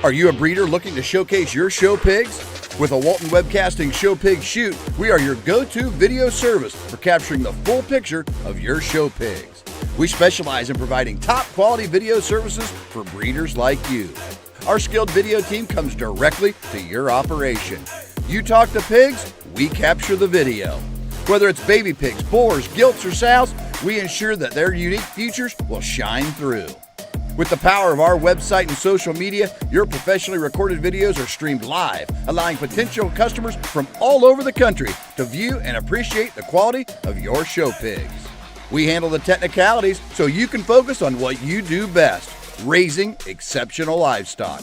Are you a breeder looking to showcase your show pigs? With a Walton Webcasting Show Pig Shoot, we are your go-to video service for capturing the full picture of your show pigs. We specialize in providing top quality video services for breeders like you. Our skilled video team comes directly to your operation. You talk to pigs, we capture the video. Whether it's baby pigs, boars, gilts, or sows, we ensure that their unique features will shine through. With the power of our website and social media, your professionally recorded videos are streamed live, allowing potential customers from all over the country to view and appreciate the quality of your show pigs. We handle the technicalities so you can focus on what you do best, raising exceptional livestock.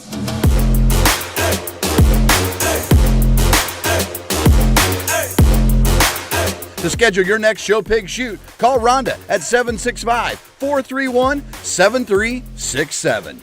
To schedule your next show pig shoot, call Rhonda at 765-431-7367.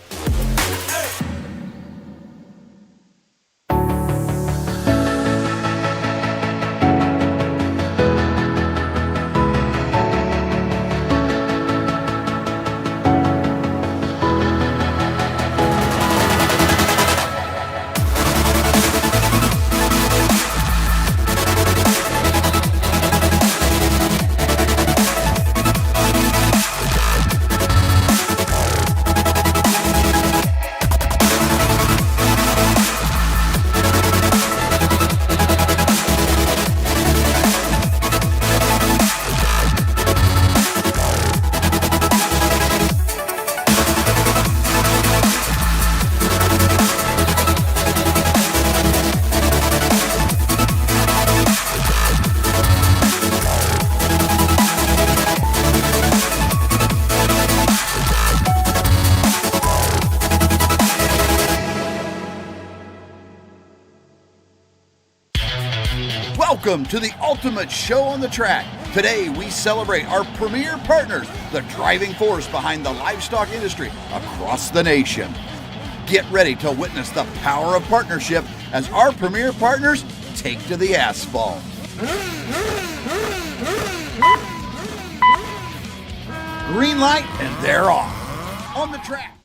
Welcome to the ultimate show on the track. Today we celebrate our premier partners, the driving force behind the livestock industry across the nation. Get ready to witness the power of partnership as our premier partners take to the asphalt. Green light and they're off. On the track.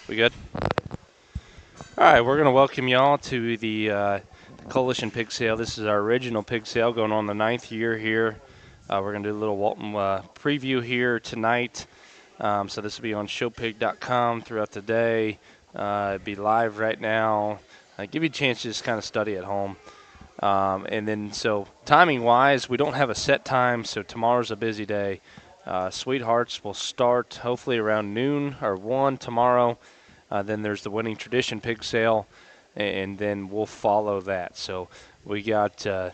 We good? All right, we're going to welcome y'all to the Coalition Pig Sale. This is our original pig sale going on the 9th year here. We're going to do a little Walton preview here tonight. So this will be on showpig.com throughout the day. It'll be live right now. Give you a chance to just kind of study at home. And then so timing-wise, we don't have a set time, so tomorrow's a busy day. Sweethearts will start hopefully around noon or 1 tomorrow. Then there's the Winning Tradition pig sale, and then we'll follow that. So we got the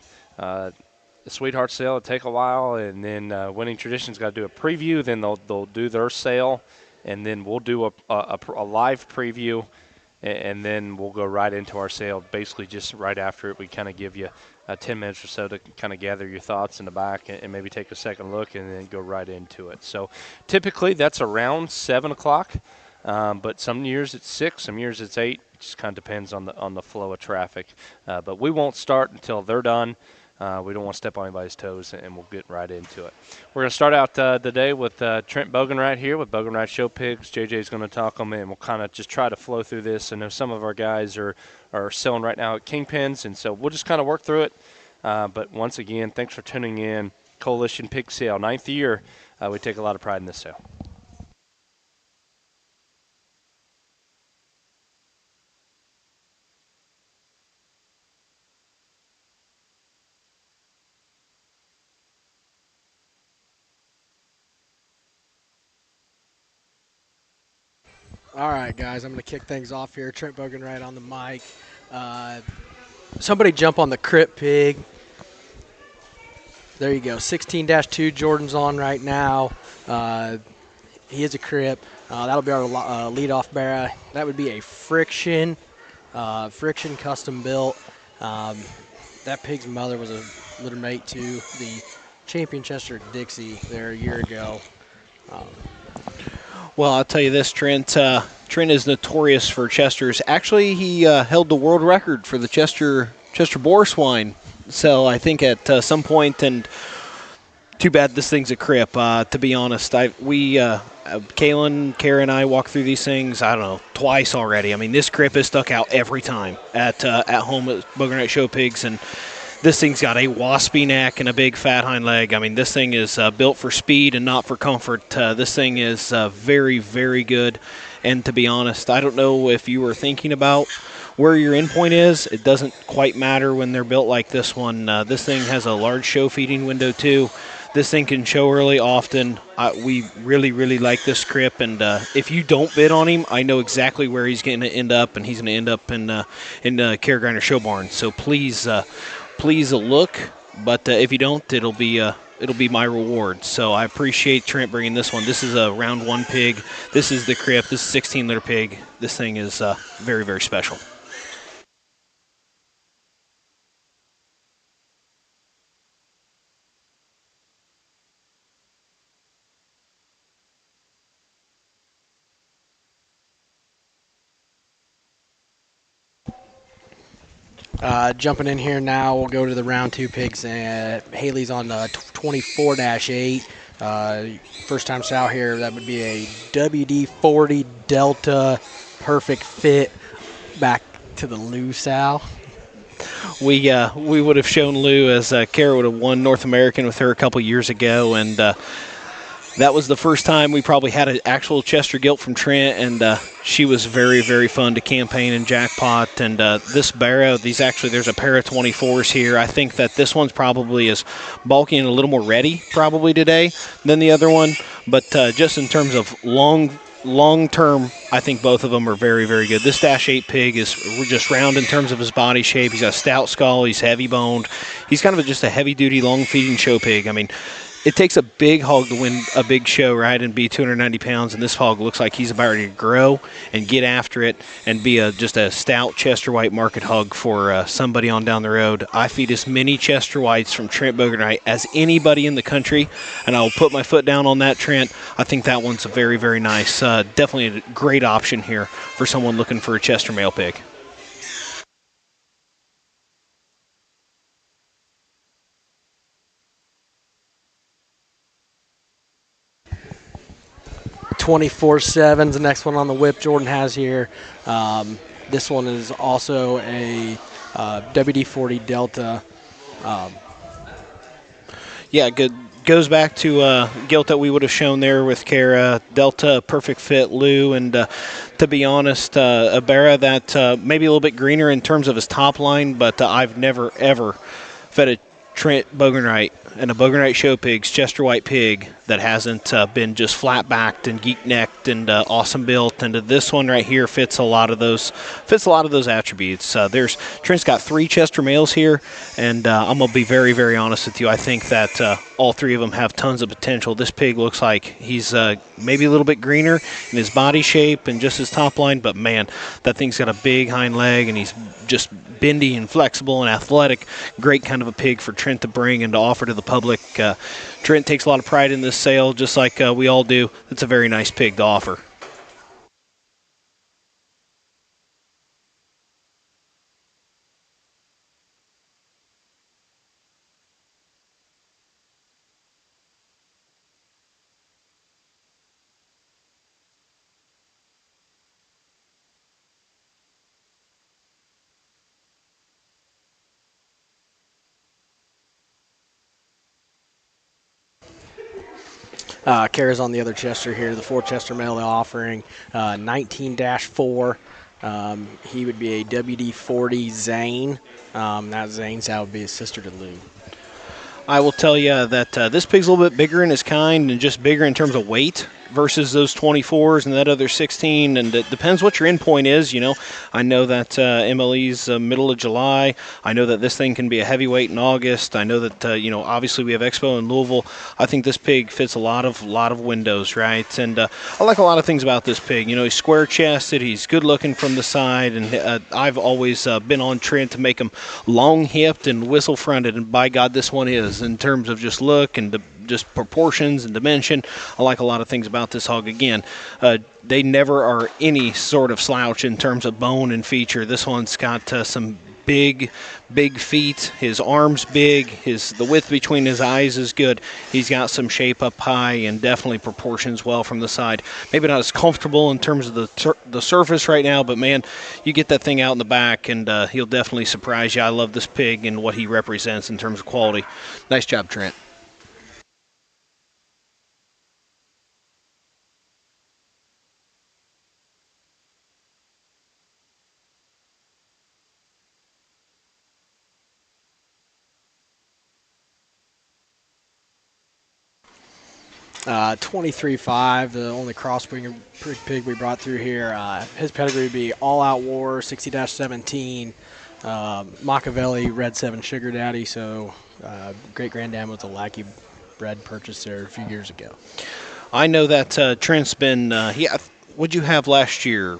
Sweetheart sale. It'll take a while, and then Winning Tradition's got to do a preview. Then they'll do their sale, and then we'll do a live preview, and then we'll go right into our sale. Basically, just right after it, we kind of give you 10 minutes or so to kind of gather your thoughts in the back and maybe take a second look and then go right into it. So typically that's around 7 o'clock. But some years it's 6, some years it's 8. It just kind of depends on the flow of traffic. But we won't start until they're done. We don't want to step on anybody's toes, and we'll get right into it. We're going to start out the day with Trent Bogenright here with Bogenright Show Pigs. JJ's going to talk them, and we'll kind of just try to flow through this. I know some of our guys are selling right now at Kingpins, and so we'll just kind of work through it. But once again, thanks for tuning in. Coalition Pig Sale, 9th year. We take a lot of pride in this sale. All right, guys, I'm going to kick things off here. Trent Bogenwright on the mic. Somebody jump on the Crip Pig. There you go. 16-2 Jordan's on right now. He is a Crip. That'll be our leadoff bearer. That would be a Friction custom built. That pig's mother was a litter mate to the champion Chester Dixie there a year ago. Well, I'll tell you this, Trent. Trent is notorious for Chesters. Actually, he held the world record for the Chester Boar Swine. So I think at some point, and too bad this thing's a Crip. To be honest, Kaylin, Kara, and I walked through these things, I don't know, twice already. I mean, this Crip has stuck out every time at home at Bogenwright Show Pigs, and this thing's got a waspy neck and a big fat hind leg. I mean, this thing is built for speed and not for comfort. This thing is very, very good. And to be honest, I don't know if you were thinking about where your endpoint is. It doesn't quite matter when they're built like this one. This thing has a large show feeding window too. This thing can show early often. We really, really like this Crip, and if you don't bid on him, I know exactly where he's going to end up, and he's going to end up in Care Grinder Show Barn. So please look, but if you don't, it'll be my reward. So I appreciate Trent bringing this one. This is a round 1 pig. This is the Crip. This is 16-liter pig. This thing is very, very special. Jumping in here now, we'll go to the round 2 pigs. Haley's on 24-8. First time sow here, that would be a WD-40 Delta perfect fit back to the Lou sow. We would have shown Lou as Kara would have won North American with her a couple years ago, and that was the first time we probably had an actual Chester gilt from Trent, and she was very, very fun to campaign and jackpot. And this barrow, there's a pair of 24s here. I think that this one's probably is bulky and a little more ready probably today than the other one. But just in terms of long term, I think both of them are very, very good. This -8 pig is just round in terms of his body shape. He's got a stout skull. He's heavy boned. He's kind of just a heavy duty, long feeding show pig. I mean, it takes a big hog to win a big show, right, and be 290 pounds, and this hog looks like he's about ready to grow and get after it and be just a stout Chester White market hog for somebody on down the road. I feed as many Chester Whites from Trent Bogenwright as anybody in the country, and I'll put my foot down on that, Trent. I think that one's very, very nice. Definitely a great option here for someone looking for a Chester male pig. .24-7's the next one on the whip Jordan has here. This one is also a WD-40 Delta. Yeah, good. Goes back to gilt that we would have shown there with Kara, Delta, perfect fit, Lou, and to be honest, a barra that maybe a little bit greener in terms of his top line, but I've never, ever fed a Trent Bogenwright and a Bogenwright Show Pigs Chester White pig that hasn't been just flat backed and geek necked and awesome built, and this one right here fits a lot of those attributes. Trent's got 3 Chester males here, and I'm gonna be very, very honest with you. I think that all 3 of them have tons of potential. This pig looks like he's maybe a little bit greener in his body shape and just his top line, but man, that thing's got a big hind leg and he's just bendy and flexible and athletic. Great kind of a pig for Trent to bring and to offer to the public. Trent takes a lot of pride in this sale, just like we all do. It's a very nice pig to offer. Kara's on the other Chester here, the 4 Chester male offering, 19-4. He would be a WD-40 Zane. That Zane's that would be his sister to Lou. I will tell you that this pig's a little bit bigger in his kind and just bigger in terms of weight versus those 24s and that other 16, and it depends what your endpoint is. I know that MLE's middle of July. I know that this thing can be a heavyweight in August. I know that obviously we have Expo in Louisville. I think this pig fits a lot of windows, right? And I like a lot of things about this pig. He's square chested, he's good looking from the side, and I've always been on trend to make him long hipped and whistle fronted, and by God, this one is in terms of just look and just proportions and dimension. I like a lot of things about this hog. Again, they never are any sort of slouch in terms of bone and feature. This one's got some big feet. His arms big. The width between his eyes is good. He's got some shape up high and definitely proportions well from the side. Maybe not as comfortable in terms of the surface right now, but man, you get that thing out in the back and he'll definitely surprise you. I love this pig and what he represents in terms of quality. Nice job, Trent. 23.5, the only crossbreed pig we brought through here. His pedigree would be All Out War, 60-17, Machiavelli, Red 7 Sugar Daddy. So great granddad was a Lackey bred purchase there a few years ago. I know that Trent's been, what'd you have last year?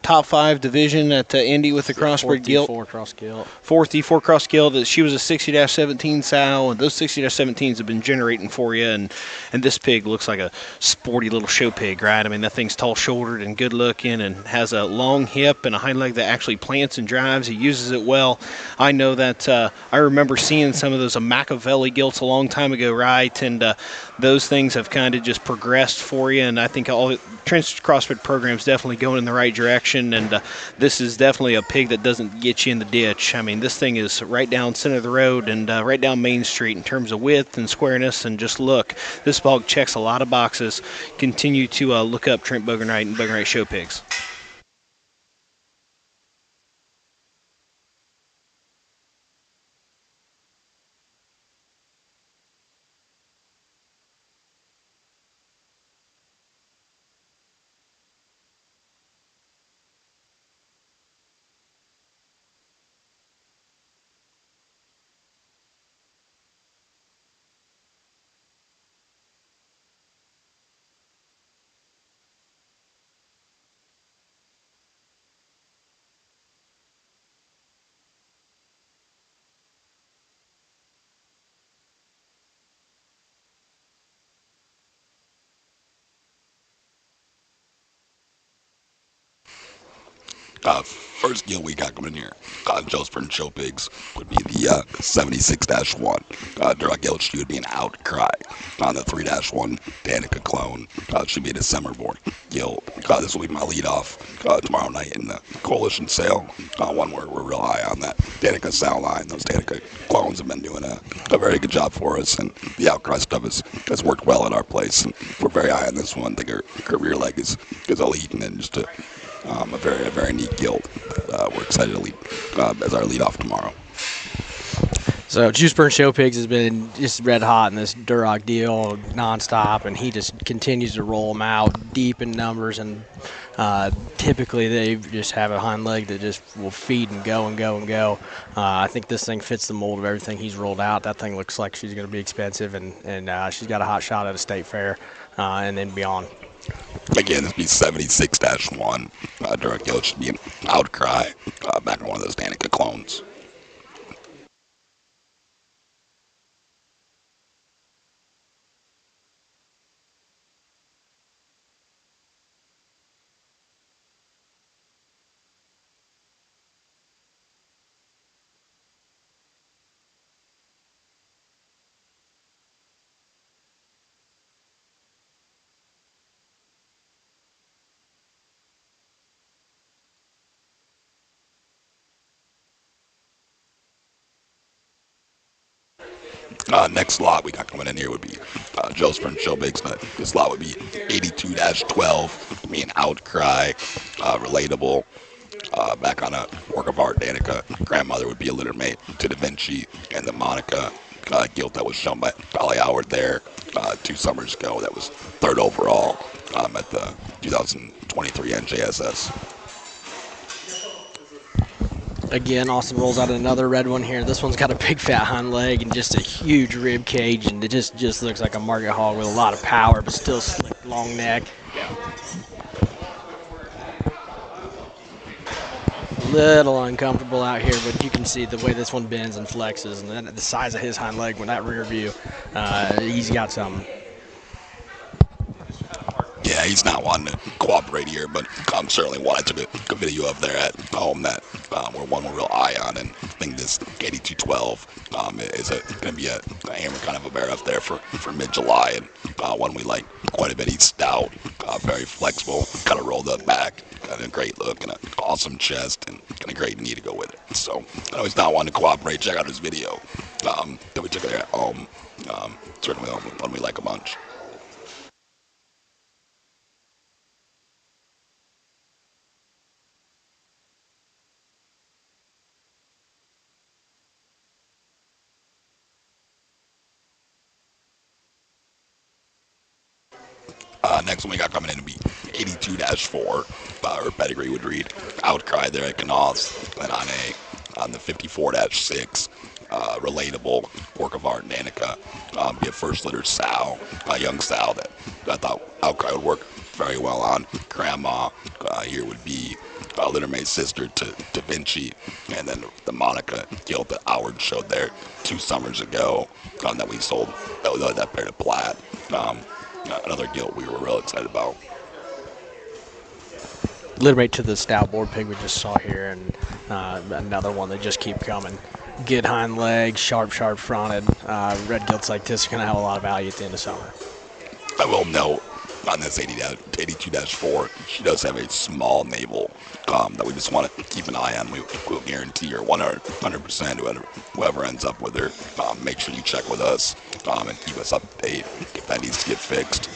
Top 5 division at Indy with the crossbred gilt. 4th D4 cross gilt. 4th D4 cross gilt. She was a 60-17 sow, and those 60-17s have been generating for you. And this pig looks like a sporty little show pig, right? I mean, that thing's tall-shouldered and good-looking, and has a long hip and a hind leg that actually plants and drives. He uses it well. I know that I remember seeing some of those Machiavelli gilts a long time ago, right? And those things have kind of just progressed for you, and I think all Trent's CrossFit program is definitely going in the right direction. And this is definitely a pig that doesn't get you in the ditch. I mean, this thing is right down center of the road and right down Main Street in terms of width and squareness and just look. This hog checks a lot of boxes. Continue to look up Trent Bogenreich and Bogenreich Show Pigs. First gilt we got coming in here, Joe's Sprint Show Pigs, would be the 76-1. During gilt, she would be an Outcry. On the 3-1 Danica clone, she'd be a December-born gilt. This will be my lead-off tomorrow night in the Coalition sale. One where we're real high on that Danica sow line. Those Danica clones have been doing a very good job for us, and the Outcry stuff has worked well at our place. And we're very high on this one. I think her rear leg is elite, and just a very neat gilt. We're excited to lead as our lead off tomorrow. So Juice Burn Show Pigs has been just red hot in this Duroc deal nonstop, and he just continues to roll them out deep in numbers. And typically they just have a hind leg that just will feed and go and go and go. I think this thing fits the mold of everything he's rolled out. That thing looks like she's going to be expensive, and she's got a hot shot at a state fair and then beyond. Again, this would be 76-1. Duroc gilt should be an Outcry back on one of those Danica clones. Next lot we got coming in here would be Joe's Sprint Show Pigs. This lot would be 82-12, be an Outcry, relatable, back on a work of art. Danica grandmother would be a litter mate to Da Vinci, and the Monica gilt that was shown by Valley Howard there 2 summers ago. That was 3rd overall at the 2023 NJSS. Again, Austin rolls out another red one here. This one's got a big fat hind leg and just a huge rib cage, and it just looks like a market hog with a lot of power, but still slick, long neck. Little uncomfortable out here, but you can see the way this one bends and flexes, and then the size of his hind leg with that rear view. He's got something. Yeah, he's not wanting to cooperate here, but certainly one I took a video of there at home that we're one real eye on, and I think this 8212 is going to be a hammer kind of a bear up there for mid-July, and one we like quite a bit. He's stout, very flexible, kind of rolled up back, got a great look, and an awesome chest, and a great knee to go with it. So I know he's not wanting to cooperate. Check out his video that we took there at home. Certainly one we like a bunch. Next one we got coming in to be 82-4, or pedigree would read Outcry there at Knaus, and on the 54-6, relatable work of art Danica, be a first litter sow, a young sow that I thought Outcry would work very well on. Grandma here would be littermate's sister to Da Vinci, and then the Monica gilt that Howard showed there 2 summers ago that we sold that pair to Platt. Another gilt we were real excited about. Littermate to the stout board pig we just saw here, and another one that just keep coming. Good hind leg, sharp fronted. Red gilts like this are going to have a lot of value at the end of summer. I will note on this 82-4, she does have a small navel that we just want to keep an eye on. We'll guarantee her 100% whoever ends up with her. Make sure you check with us and keep us up to date. If that needs to get fixed,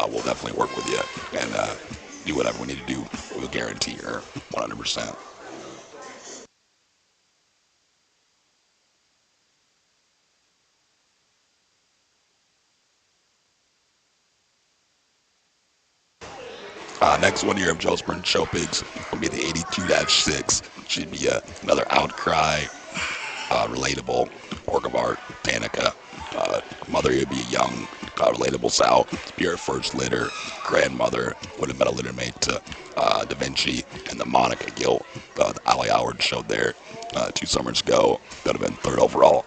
we'll definitely work with you and do whatever we need to do. We'll guarantee her 100%. Next one here of Joe Sprint Show Pigs will be the 82-6. Should be another Outcry, relatable work of art, Danica. Mother would be a young, relatable sow. Be her first litter. Grandmother would have been a litter mate to Da Vinci, and the Monica gilt that Ali Howard showed there 2 summers ago. That would have been 3rd overall.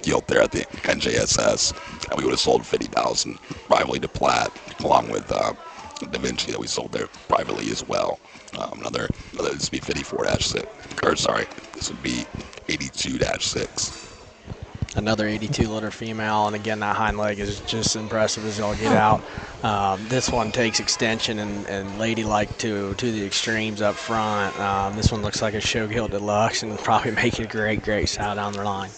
Gilt there at the NJSS, and we would have sold 50,000 privately to Platt, along with Da Vinci that we sold there privately as well. Another this would be 54-6, or sorry, this would be 82-6. Another 82 litter female, and again that hind leg is just impressive as all get out. This one takes extension and ladylike to the extremes up front. This one looks like a show gilt deluxe and probably make it a great sow down the line.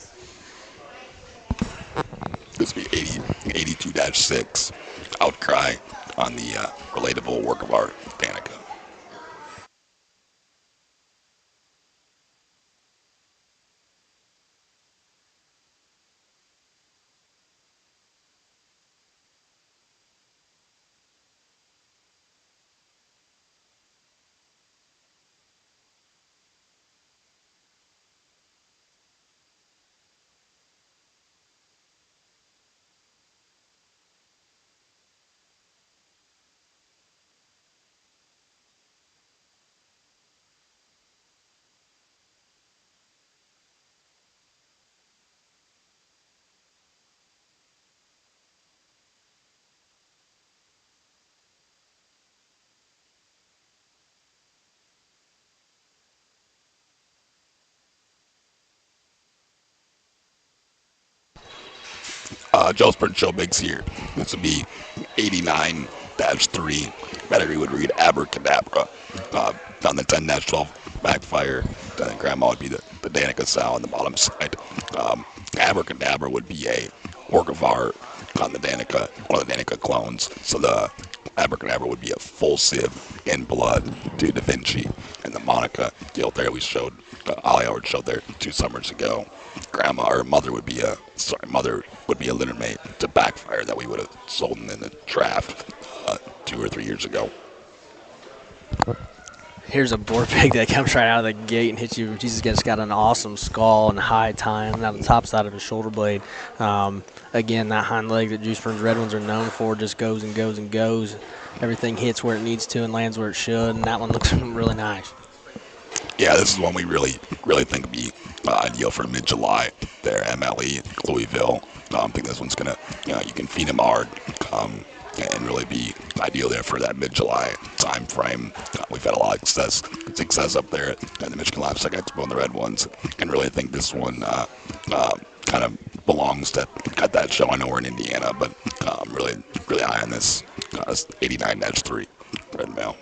This would be 82-6, Outcry on the relatable work of art, Danica. Joe Sprint Show Bigs here. This would be 89-3. Pedigree would read Abracadabra. On the 10-12 backfire, Grandma would be the Danica sow on the bottom side. Abracadabra would be a work of art on the Danica, one of the Danica clones. So the Abracadabra would be a full sieve in blood to Da Vinci. and the Monica gilt there we showed, Ollie Howard showed there 2 summers ago. Grandma or mother would be a litter mate to Backfire that we would have sold in the draft 2 or 3 years ago. Here's a boar pig that comes right out of the gate and hits you. Jesus, it's got an awesome skull and high tine on the top side of his shoulder blade. Again, that hind leg that Juice Burns Red Ones are known for just goes and goes and goes. Everything hits where it needs to and lands where it should, and that one looks really nice. Yeah, this is one we really think would be ideal for mid-July there, MLE, Louisville. I think this one's going to, you can feed him hard and really be ideal there for that mid-July time frame. We've had a lot of success up there at the Michigan Livestock Expo and the Red Ones, and really think this one kind of belongs at that show. I know we're in Indiana, but I'm really high on this 89-3 red male.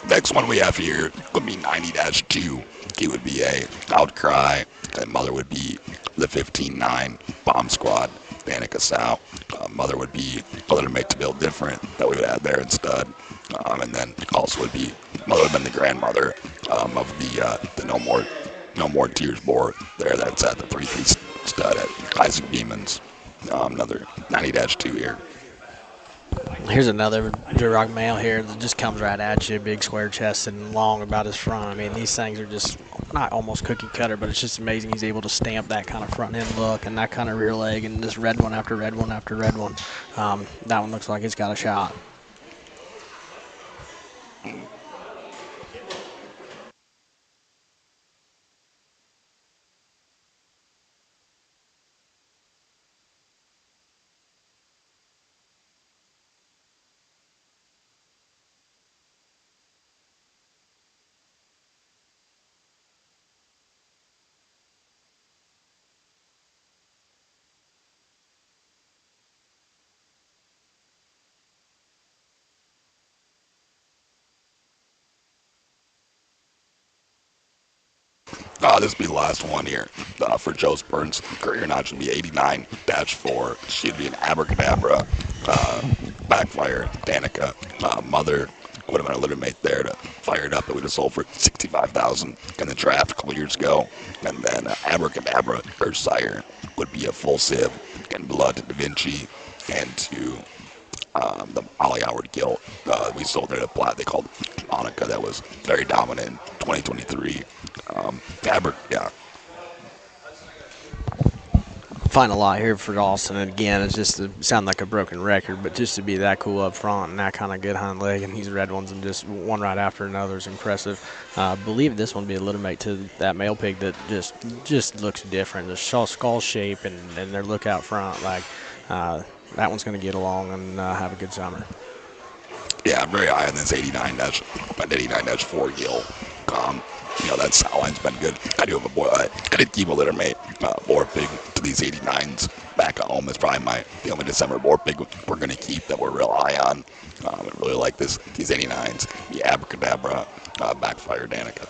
Next one we have here would be 90-2. He would be a Outcry, and mother would be the 15-9 Bomb Squad, Danica Sow. Mother would be a little mate to build different that we would add there instead. And then also would be, mother would have been the grandmother of the No More Tears boar there. That's at the 3-3 stud at Isaac Beeman's. Another 90-2 here. Here's another Duroc male here that just comes right at you, big square chested and long about his front. I mean, these things are just not almost cookie cutter, but it's just amazing he's able to stamp that kind of front end look and that kind of rear leg and just red one after red one after red one. That one looks like it's got a shot. This will be the last one here for Joe Burns' career notch would be 89-4. She'd be an Abracadabra, Backfire, Danica. Mother would have been a litter mate there to fire it up. It would have sold for $65,000 in the draft a couple years ago. And then Abracadabra, her sire, would be a full sieve and blood to Da Vinci and to the Ollie Howard gilt. We sold it at a plat they called Monica that was very dominant in 2023. Yeah. Find a lot here for Austin, and again, it's just to sound like a broken record, but just to be that cool up front and that kind of good hind leg, and these red ones and just one right after another is impressive. I believe this one will be a little mate to that male pig that just looks different. The skull shape and their look out front, like that one's going to get along and have a good summer. Yeah, I'm very high on this 89-4 gill. That sow line's been good. I do have a boy. I did keep a litter mate boar pig to these 89s back at home. It's probably the only December boar pig we're going to keep that we're real high on. I really like these 89s. The Abracadabra, Backfire, Danica.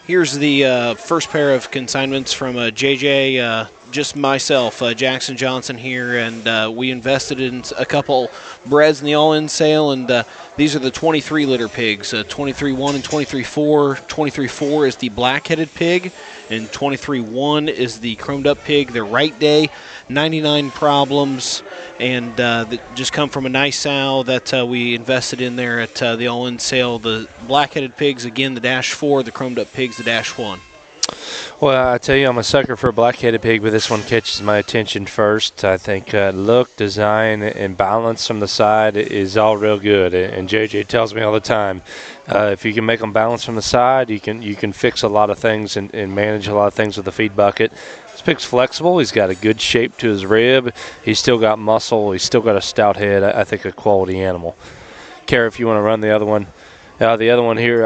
Here's the first pair of consignments from JJ just myself, Jackson Johnson here, and we invested in a couple breds in the all-in sale, and these are the 23 litter pigs, 23-1 and 23-4. 23-4 is the black-headed pig, and 23-1 is the chromed-up pig. They're right day, 99 problems, and that just come from a nice sow that we invested in there at the all-in sale. The black-headed pigs, again, the -4, the chromed-up pigs, the -1. Well, I tell you, I'm a sucker for a black-headed pig, but this one catches my attention first. I think look, design, and balance from the side is all real good. And JJ tells me all the time, if you can make them balance from the side, you can fix a lot of things and manage a lot of things with the feed bucket. This pig's flexible. He's got a good shape to his rib. He's still got muscle. He's still got a stout head. I think a quality animal. Kara, if you want to run the other one. The other one here,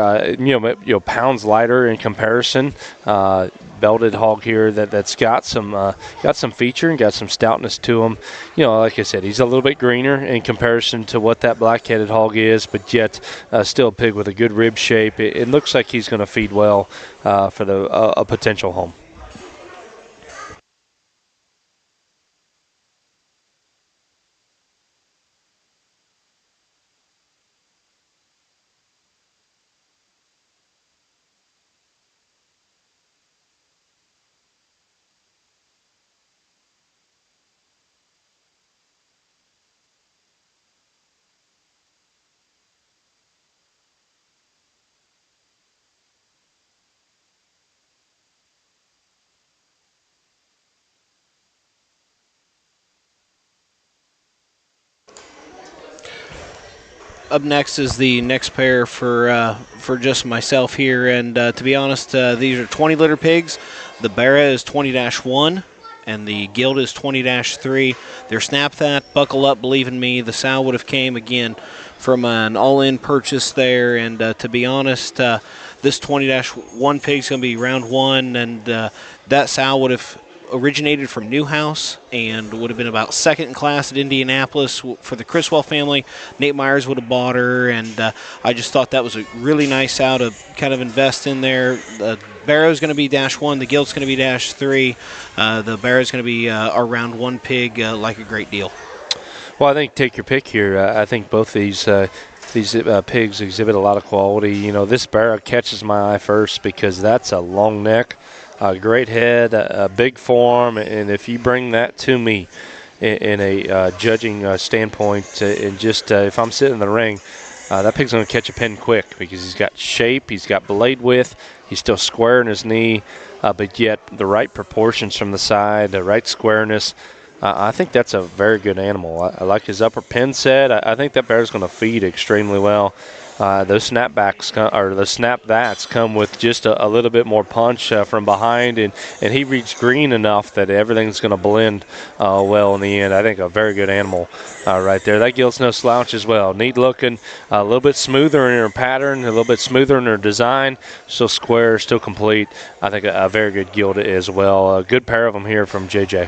pounds lighter in comparison. Belted hog here that's got some feature and got some stoutness to him. Like I said, he's a little bit greener in comparison to what that black-headed hog is, but yet still a pig with a good rib shape. It looks like he's going to feed well for a potential home. Up next is the next pair for just myself here, and to be honest, these are 20 litter pigs. The Barra is 20-1, and the Gild is 20-3. They're snap that, buckle up, believe in me. The sow would have came again from an all-in purchase there, and to be honest, this 20-1 pig's going to be round one, and that sow would have originated from Newhouse and would have been about second in class at Indianapolis for the Criswell family. Nate Myers would have bought her, and I just thought that was a really nice sow to kind of invest in there. The Barrow's going to be -1, the Gild's going to be -3. The Barrow's going to be our round one pig, like a great deal. Well, I think take your pick here. I think both these pigs exhibit a lot of quality. This Barrow catches my eye first because that's a long neck. A great head, a big form, and if you bring that to me in a judging standpoint, and just if I'm sitting in the ring, that pig's going to catch a pin quick because he's got shape, he's got blade width, he's still square in his knee, but yet the right proportions from the side, the right squareness. I think that's a very good animal. I like his upper pin set. I think that bear's going to feed extremely well. Those snapbacks the snap bats come with just a little bit more punch from behind, and he reached green enough that everything's going to blend well in the end. I think a very good animal right there. That Gild's no slouch as well. Neat looking, a little bit smoother in her pattern, a little bit smoother in her design, still square, still complete. I think a very good Gild as well. A good pair of them here from JJ.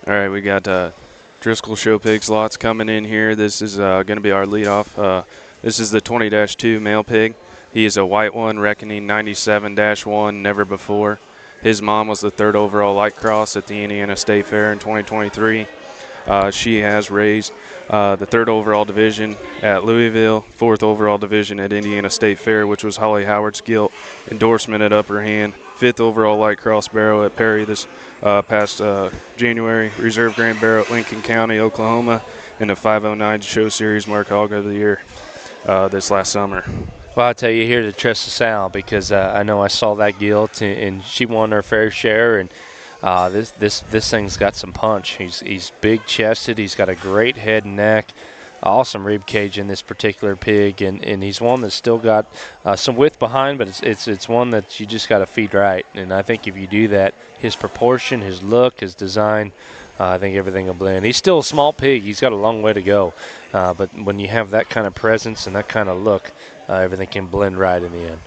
All right, we got Driscoll Show Pigs lots coming in here. This is going to be our leadoff. This is the 20-2 male pig. He is a white one, reckoning 97-1, never before. His mom was the 3rd overall light cross at the Indiana State Fair in 2023. She has raised the 3rd overall division at Louisville, 4th overall division at Indiana State Fair, which was Holly Howard's gilt endorsement at Upper Hand, 5th overall light cross barrel at Perry this past January, reserve grand barrel at Lincoln County, Oklahoma, and the 509 show series mark hog of the year this last summer. Well, I'll tell you here to trust the sow because I know I saw that gilt and she won her fair share, and this thing's got some punch. He's big chested. He's got a great head and neck. awesome rib cage in this particular pig, and he's one that's still got some width behind, but it's one that you just got to feed right. And I think if you do that, his proportion, his look, his design, I think everything will blend. He's still a small pig. He's got a long way to go, but when you have that kind of presence and that kind of look, everything can blend right in the end.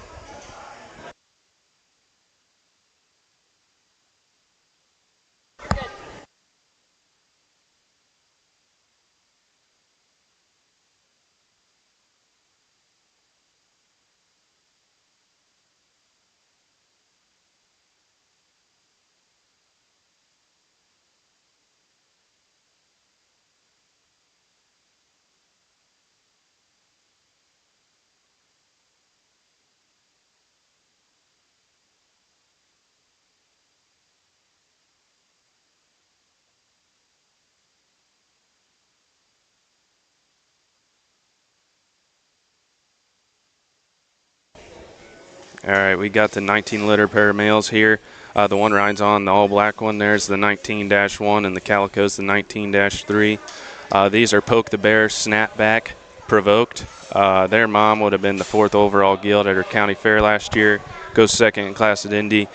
All right, we got the 19-liter pair of males here. The one Ryan's on, the all-black one, there's the 19-1, and the calico's the 19-3. These are Poke the Bear Snapback Provoked. Their mom would have been the 4th overall guild at her county fair last year. Goes 2nd in class at Indy.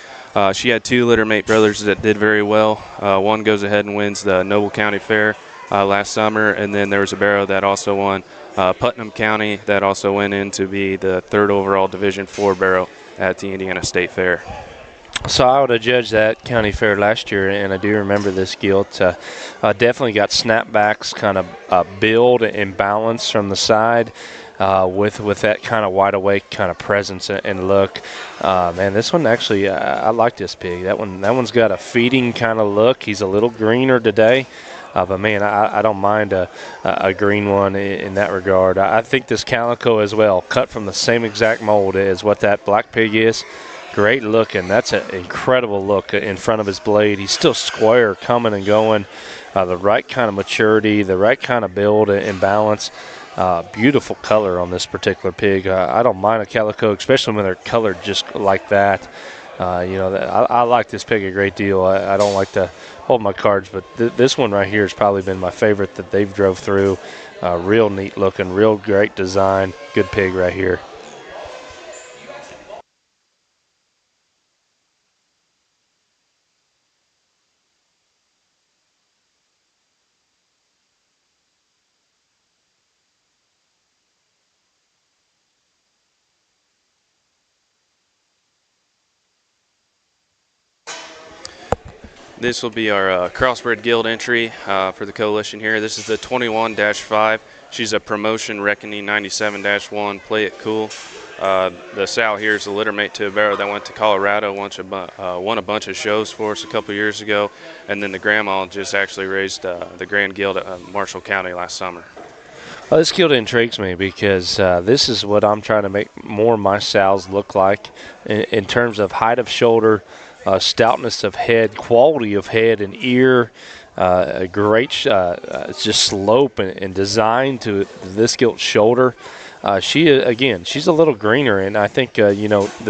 She had 2 litter mate brothers that did very well. One goes ahead and wins the Noble County Fair last summer, and then there was a barrow that also won Putnam County that also went in to be the 3rd overall Division 4 barrow at the Indiana State Fair. So I would have judged that county fair last year, and I do remember this gilt. Definitely got snapbacks, kind of build and balance from the side, with that kind of wide awake kind of presence and look. Man, this one actually, I like this pig. That one's got a feeding kind of look. He's a little greener today. But man, I don't mind a green one in that regard. I think this calico as well, cut from the same exact mold as what that black pig is. Great looking. That's an incredible look in front of his blade. He's still square, coming and going. The right kind of maturity, the right kind of build and balance. Beautiful color on this particular pig. I don't mind a calico, especially when they're colored just like that. I like this pig a great deal. I don't like to hold my cards, but this one right here has probably been my favorite that they've drove through. Real neat looking, real great design. Good pig right here. This will be our crossbred guild entry for the coalition here. This is the 21-5. She's a promotion reckoning 97-1. Play it cool. The sow here is a litter mate to a barrow that went to Colorado, won a bunch of shows for us a couple years ago, and then the grandma just actually raised the Grand Guild at Marshall County last summer. Well, this guild intrigues me because this is what I'm trying to make more of my sows look like in terms of height of shoulder, stoutness of head, quality of head and ear, a great just slope and design to this gilt shoulder. She's a little greener, and I think the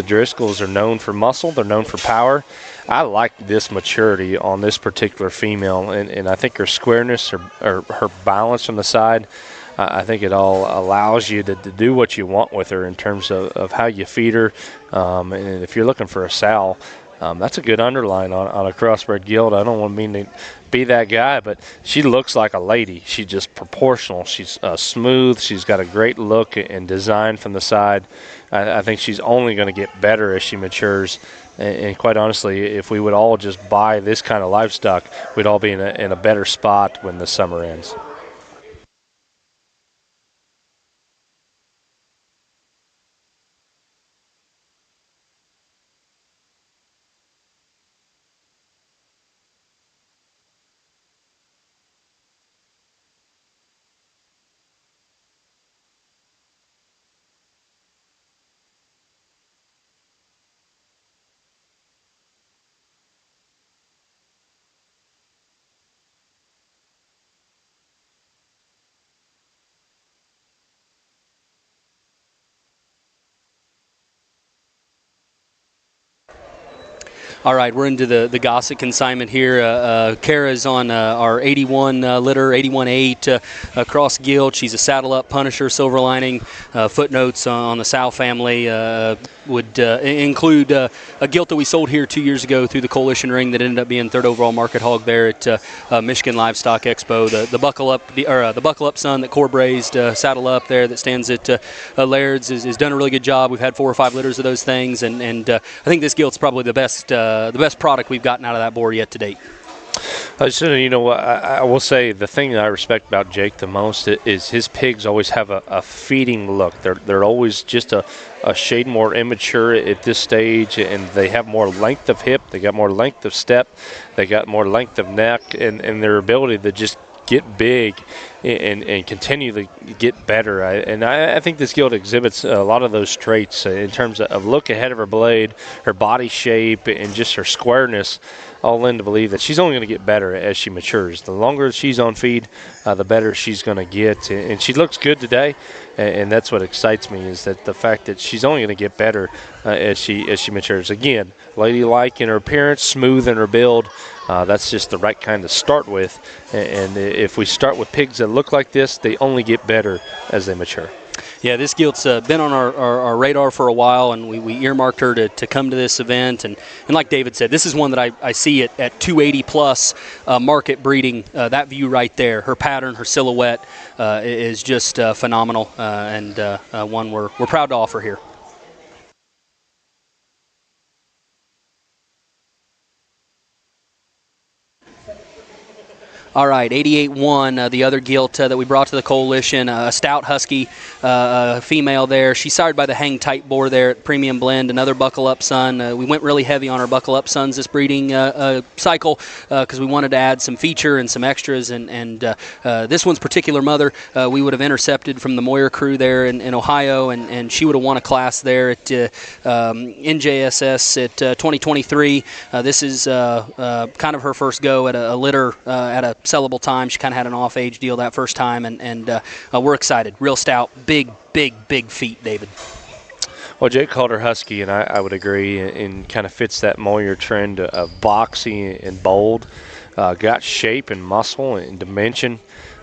Driscolls are known for muscle. They're known for power. I like this maturity on this particular female, and I think her squareness, her balance from the side. I think it all allows you to do what you want with her in terms of how you feed her. And if you're looking for a sow, that's a good underline on a crossbred gilt. I don't want to mean to be that guy, but she looks like a lady. She's just proportional. She's smooth. She's got a great look and design from the side. I think she's only going to get better as she matures. And quite honestly, if we would all just buy this kind of livestock, we'd all be in a better spot when the summer ends. All right, we're into the Gossett consignment here. Kara's on our 81 litter, 81.8 cross gilt. She's a saddle up Punisher, silver lining. Footnotes on the Sow family would include a gilt that we sold here 2 years ago through the Coalition Ring that ended up being third overall market hog there at Michigan Livestock Expo. The buckle up, the buckle up son that Korb raised, saddle up there that stands at Laird's has done a really good job. We've had 4 or 5 litters of those things, and I think this gilt's probably the best product we've gotten out of that board yet to date. So, you know, I will say the thing that I respect about Jake the most is his pigs always have a feeding look. They're always just a shade more immature at this stage, and they have more length of hip, they got more length of step, they got more length of neck, and their ability to just get big and continually get better. I think this gilt exhibits a lot of those traits in terms of look ahead of her blade, her body shape, and just her squareness, all in to believe that she's only going to get better as she matures. The longer she's on feed, the better she's going to get. And she looks good today, and that's what excites me, is that the fact that she's only going to get better as she matures. Again, ladylike in her appearance, smooth in her build. That's just the right kind to start with. And if we start with pigs that look like this, they only get better as they mature. Yeah, this gilt's been on our radar for a while, and we earmarked her to come to this event. And like David said, this is one that I see at 280 plus market breeding. That view right there, her pattern, her silhouette is just phenomenal, and one we're proud to offer here. All right, 88-1, the other gilt that we brought to the Coalition, a stout husky female there. She's sired by the hang tight boar there at Premium Blend, another buckle up son. We went really heavy on our buckle up sons this breeding cycle because we wanted to add some feature and some extras. And this one's particular mother, we would have intercepted from the Moyer crew there in Ohio, and she would have won a class there at NJSS at 2023. This is kind of her first go at a litter at a sellable time. She kind of had an off-age deal that first time, and we're excited. Real stout, big feet, David. Well, Jake called her husky, and I would agree, and kind of fits that Moyer trend of boxy and bold. Got shape and muscle and dimension.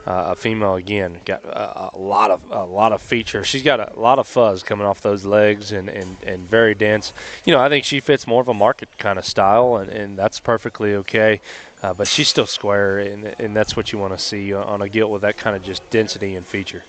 A female, again, got a lot of features. She's got a lot of fuzz coming off those legs and very dense. You know, I think she fits more of a market kind of style, and that's perfectly okay. But she's still square, and that's what you want to see on a gilt with that kind of just density and feature.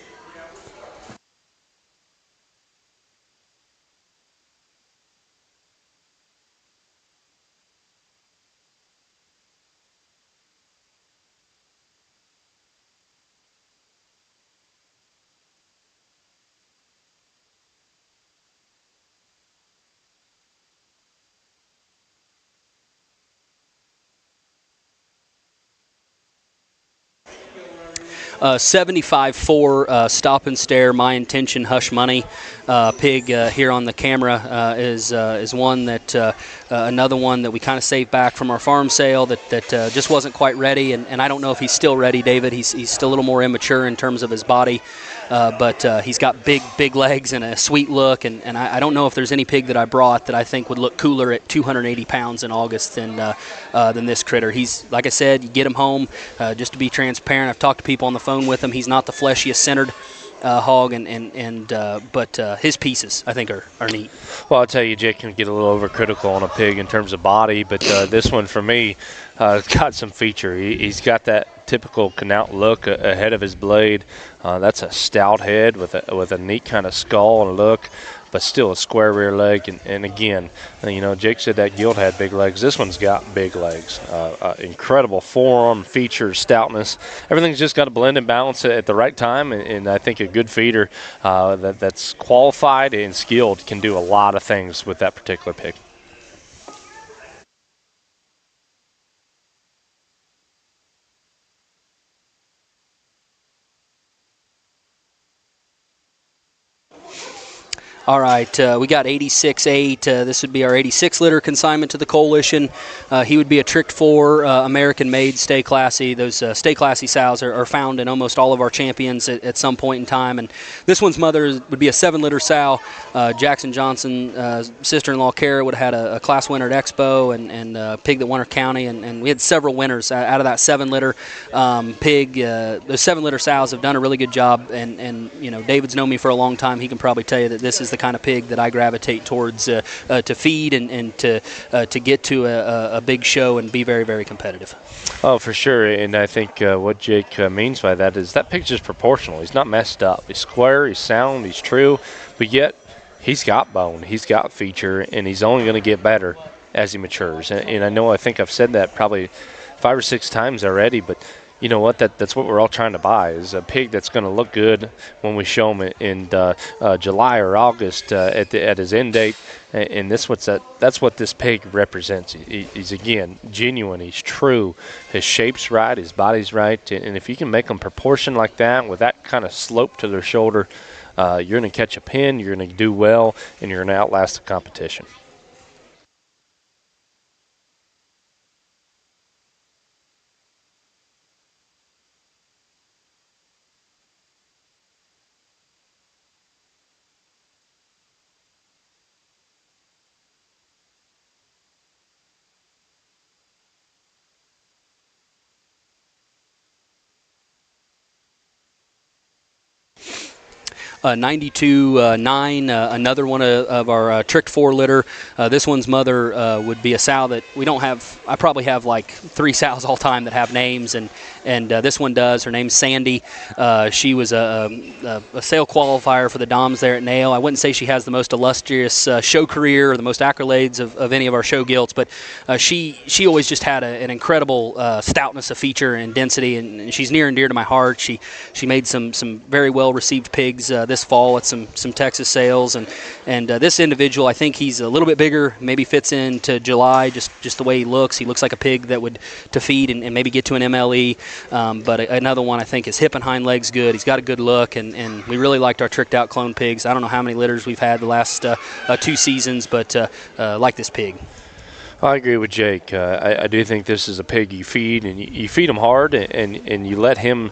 $75.4 Stop and Stare, My Intention, Hush Money pig here on the camera is one that another one that we kind of saved back from our farm sale that just wasn't quite ready, and I don't know if he's still ready, David. He's still a little more immature in terms of his body, but he's got big legs and a sweet look, and I don't know if there's any pig that I brought that I think would look cooler at 280 pounds in August than this critter. He's, like I said, you get him home, just to be transparent. I've talked to people on the phone with him. He's not the fleshiest centered hog, but his pieces I think are neat. Well, I'll tell you, Jake can get a little overcritical on a pig in terms of body, but this one for me got some feature. He's got that typical Knaut look ahead of his blade. That's a stout head with a neat kind of skull and look, but still a square rear leg. And again, you know, Jake said that gilt had big legs. This one's got big legs. Incredible forearm features, stoutness. Everything's just got to blend and balance at the right time. And I think a good feeder that's qualified and skilled can do a lot of things with that particular pig. All right, we got 86.8. This would be our 86 litter consignment to the coalition. He would be a Tricked 4 American-made Stay Classy. Those Stay Classy sows are found in almost all of our champions at some point in time. And this one's mother would be a 7-litter sow. Jackson Johnson, sister-in-law Kara, would have had a class winner at Expo and a pig that won our county. And we had several winners out of that 7-litter pig. Those 7-litter sows have done a really good job. And you know, David's known me for a long time. He can probably tell you that this is the kind of pig that I gravitate towards to feed and to get to a big show and be very, very competitive. Oh, for sure. And I think what Jake means by that is that pig's just proportional. He's not messed up. He's square, he's sound, he's true, but yet he's got bone, he's got feature, and he's only going to get better as he matures. And I think I've said that probably 5 or 6 times already, but you know what? That's what we're all trying to buy, is a pig that's going to look good when we show him in July or August at his end date. And that's what this pig represents. He's again genuine. He's true. His shape's right. His body's right. And if you can make them proportion like that, with that kind of slope to their shoulder, you're going to catch a pin. You're going to do well, and you're going to outlast the competition. Uh, 92.9, another one of our Tricked 4 litter. This one's mother would be a sow that we don't have. I probably have like 3 sows all time that have names, and this one does. Her name's Sandy. She was a sale qualifier for the Doms there at Nail. I wouldn't say she has the most illustrious show career or the most accolades of any of our show gilts, but she always just had an incredible stoutness of feature and density, and she's near and dear to my heart. She made some very well received pigs this fall at some Texas sales, and this individual, I think he's a little bit bigger, maybe fits into July, just the way he looks. He looks like a pig that would to feed and maybe get to an MLE. But another one, I think his hip and hind legs good. He's got a good look, and we really liked our tricked out clone pigs. I don't know how many litters we've had the last 2 seasons, but like this pig. I agree with Jake. I do think this is a pig you feed, and you feed him hard, and you let him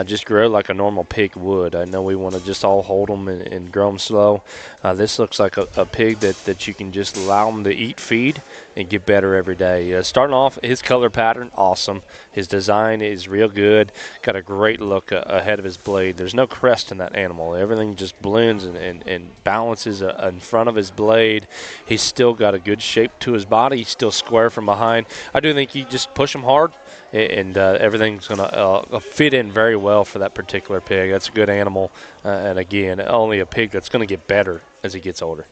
just grow like a normal pig would. I know we want to just all hold them and grow them slow. This looks like a pig that you can just allow him to eat, feed, and get better every day. Starting off, his color pattern, awesome. His design is real good. Got a great look ahead of his blade. There's no crest in that animal. Everything just blends and balances in front of his blade. He's still got a good shape to his body. He's still square from behind. I do think you just push him hard, and everything's going to fit in very well for that particular pig. That's a good animal, and again, only a pig that's going to get better as he gets older.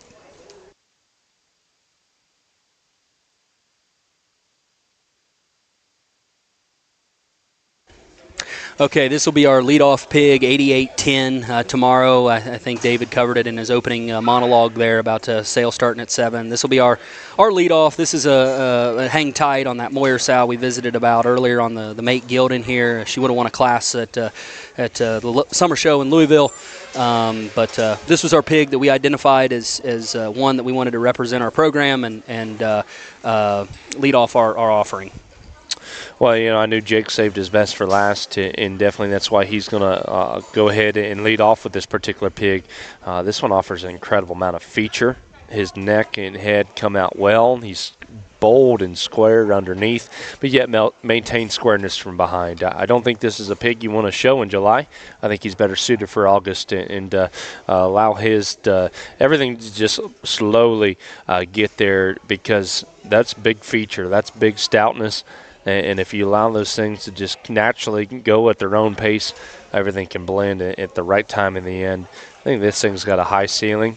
Okay, this will be our leadoff pig, 88-10 tomorrow. I think David covered it in his opening monologue there about sale starting at 7. This will be our leadoff. This is a hang tight on that Moyer sow we visited about earlier on the mate guild in here. She would have won a class at the summer show in Louisville. But this was our pig that we identified as one that we wanted to represent our program and lead off our offering. Well, I knew Jake saved his best for last, and definitely that's why he's going to go ahead and lead off with this particular pig. This one offers an incredible amount of feature. His neck and head come out well. He's bold and squared underneath, but yet maintains squareness from behind. I don't think this is a pig you want to show in July. I think he's better suited for August and allow his everything to just slowly get there, because that's big feature. That's big stoutness. And if you allow those things to just naturally go at their own pace, everything can blend at the right time in the end. I think this thing's got a high ceiling,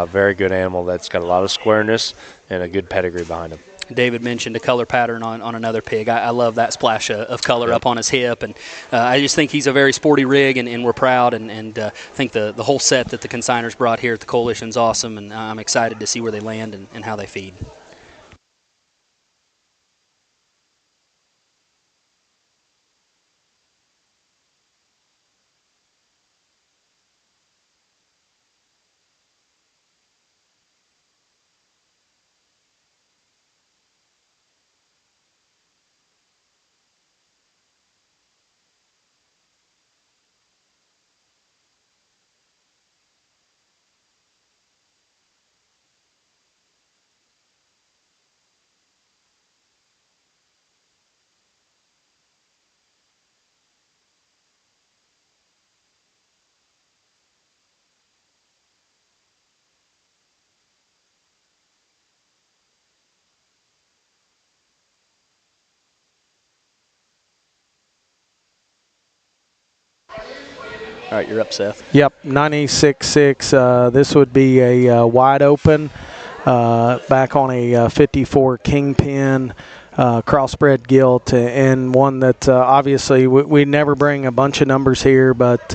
very good animal that's got a lot of squareness and a good pedigree behind him. David mentioned a color pattern on another pig. I love that splash of color up on his hip, and I just think he's a very sporty rig, and we're proud, and think the whole set that the consigners brought here at the Coalition's awesome, and I'm excited to see where they land and how they feed. All right, you're up, Seth. Yep, 96.6. This would be a wide open, back on a 54 kingpin, crossbred gilt, and one that obviously we never bring a bunch of numbers here, but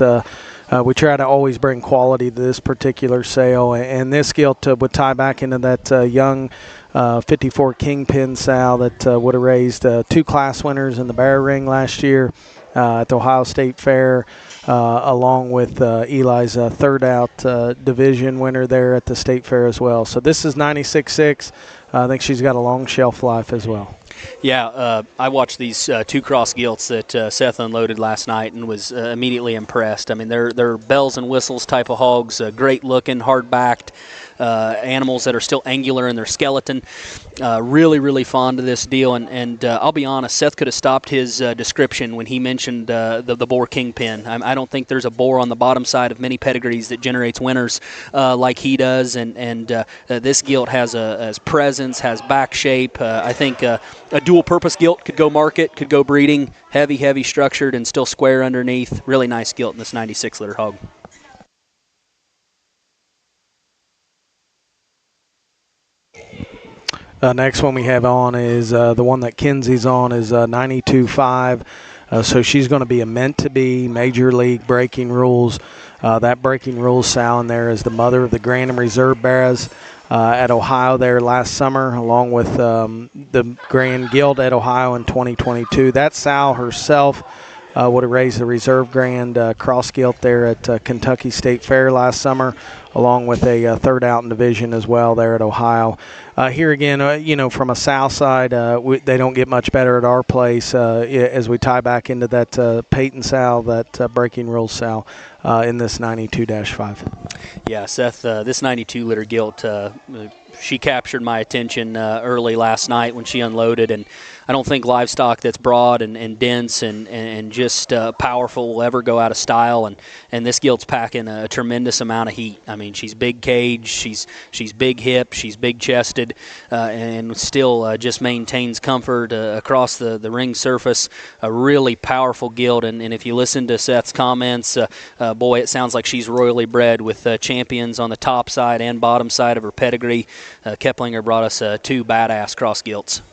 we try to always bring quality to this particular sale. And this gilt would tie back into that young 54 kingpin sow that would have raised 2 class winners in the Bear Ring last year at the Ohio State Fair, along with Eli's third out division winner there at the State Fair as well. So this is 96.6. I think she's got a long shelf life as well. Yeah, I watched these 2 cross gilts that Seth unloaded last night and was immediately impressed. I mean, they're bells and whistles type of hogs, great looking, hard backed. Animals that are still angular in their skeleton. Really, really fond of this deal. And I'll be honest, Seth could have stopped his description when he mentioned the boar kingpin. I don't think there's a boar on the bottom side of many pedigrees that generates winners like he does. And this gilt has presence, has back shape. I think a dual-purpose gilt could go market, could go breeding, heavy structured, and still square underneath. Really nice gilt in this 96-litter hog. Next one we have on is the one that Kenzie's on is 92.5. So she's going to be a meant-to-be Major League Breaking Rules. That Breaking Rules sow in there is the mother of the Grand and Reserve Bears at Ohio there last summer, along with the Grand Guild at Ohio in 2022. That sow herself would have raised the Reserve Grand cross gilt there at Kentucky State Fair last summer, along with a third out in division as well there at Ohio. Here again, from a sow side, they don't get much better at our place as we tie back into that Peyton sow, that Breaking Rules sow in this 92-5. Yeah, Seth, this 92-litter gilt, she captured my attention early last night when she unloaded, and I don't think livestock that's broad and dense and just powerful will ever go out of style, and this gilt's packing a tremendous amount of heat. I mean, she's big cage, she's big hip, she's big chested, and still just maintains comfort across the ring surface. A really powerful gilt, and if you listen to Seth's comments, boy, it sounds like she's royally bred with champions on the top side and bottom side of her pedigree. Keplinger brought us 2 badass cross gilts.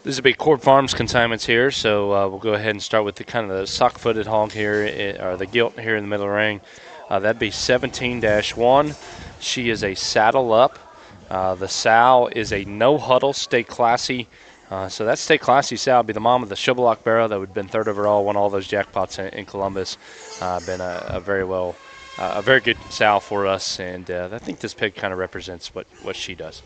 This will be Korb Farms consignments here, so we'll go ahead and start with the kind of the sock-footed hog here, or the gilt here in the middle of the ring. That'd be 17-1. She is a saddle up. The sow is a no-huddle, stay classy. So that stay classy sow would be the mom of the Shoblock Barrow that would have been 3rd overall, won all those jackpots in Columbus. Been a very good sow for us, and I think this pig kind of represents what she does.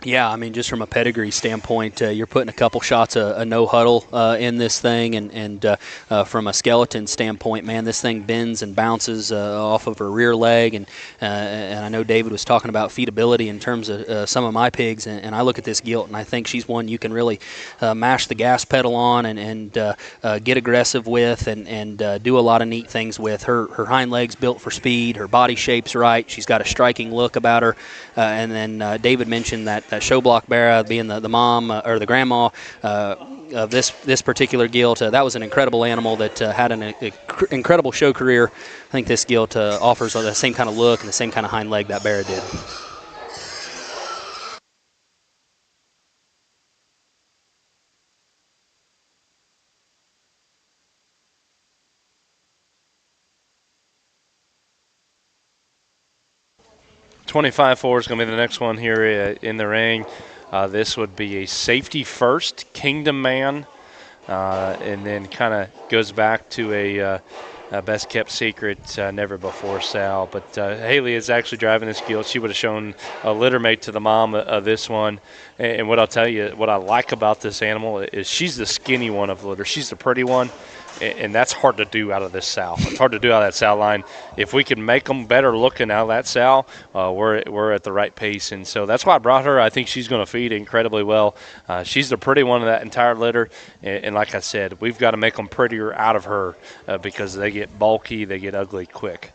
Yeah, I mean, just from a pedigree standpoint, you're putting a couple shots of no huddle in this thing, and from a skeleton standpoint, man, this thing bends and bounces off of her rear leg, and I know David was talking about feedability in terms of some of my pigs, and I look at this gilt, and I think she's one you can really mash the gas pedal on and get aggressive with, and do a lot of neat things with. Her hind legs built for speed, her body shape's right, she's got a striking look about her, and then David mentioned that Shoblock Barra being the mom or the grandma of this particular gilt. That was an incredible animal that had an incredible show career. I think this gilt offers the same kind of look and the same kind of hind leg that Barra did. $25.4 is going to be the next one here in the ring. This would be a safety first Kingdom Man, and then kind of goes back to best kept secret, never before Sal. But Haley is actually driving this gilt. She would have shown a litter mate to the mom of this one. And what I'll tell you, what I like about this animal is she's the skinny one of the litter. She's the pretty one. And that's hard to do out of this sow. It's hard to do out of that sow line. If we can make them better looking out of that sow, we're at the right pace. And so that's why I brought her. I think she's going to feed incredibly well. She's the pretty one of that entire litter. And like I said, we've got to make them prettier out of her because they get bulky, they get ugly quick.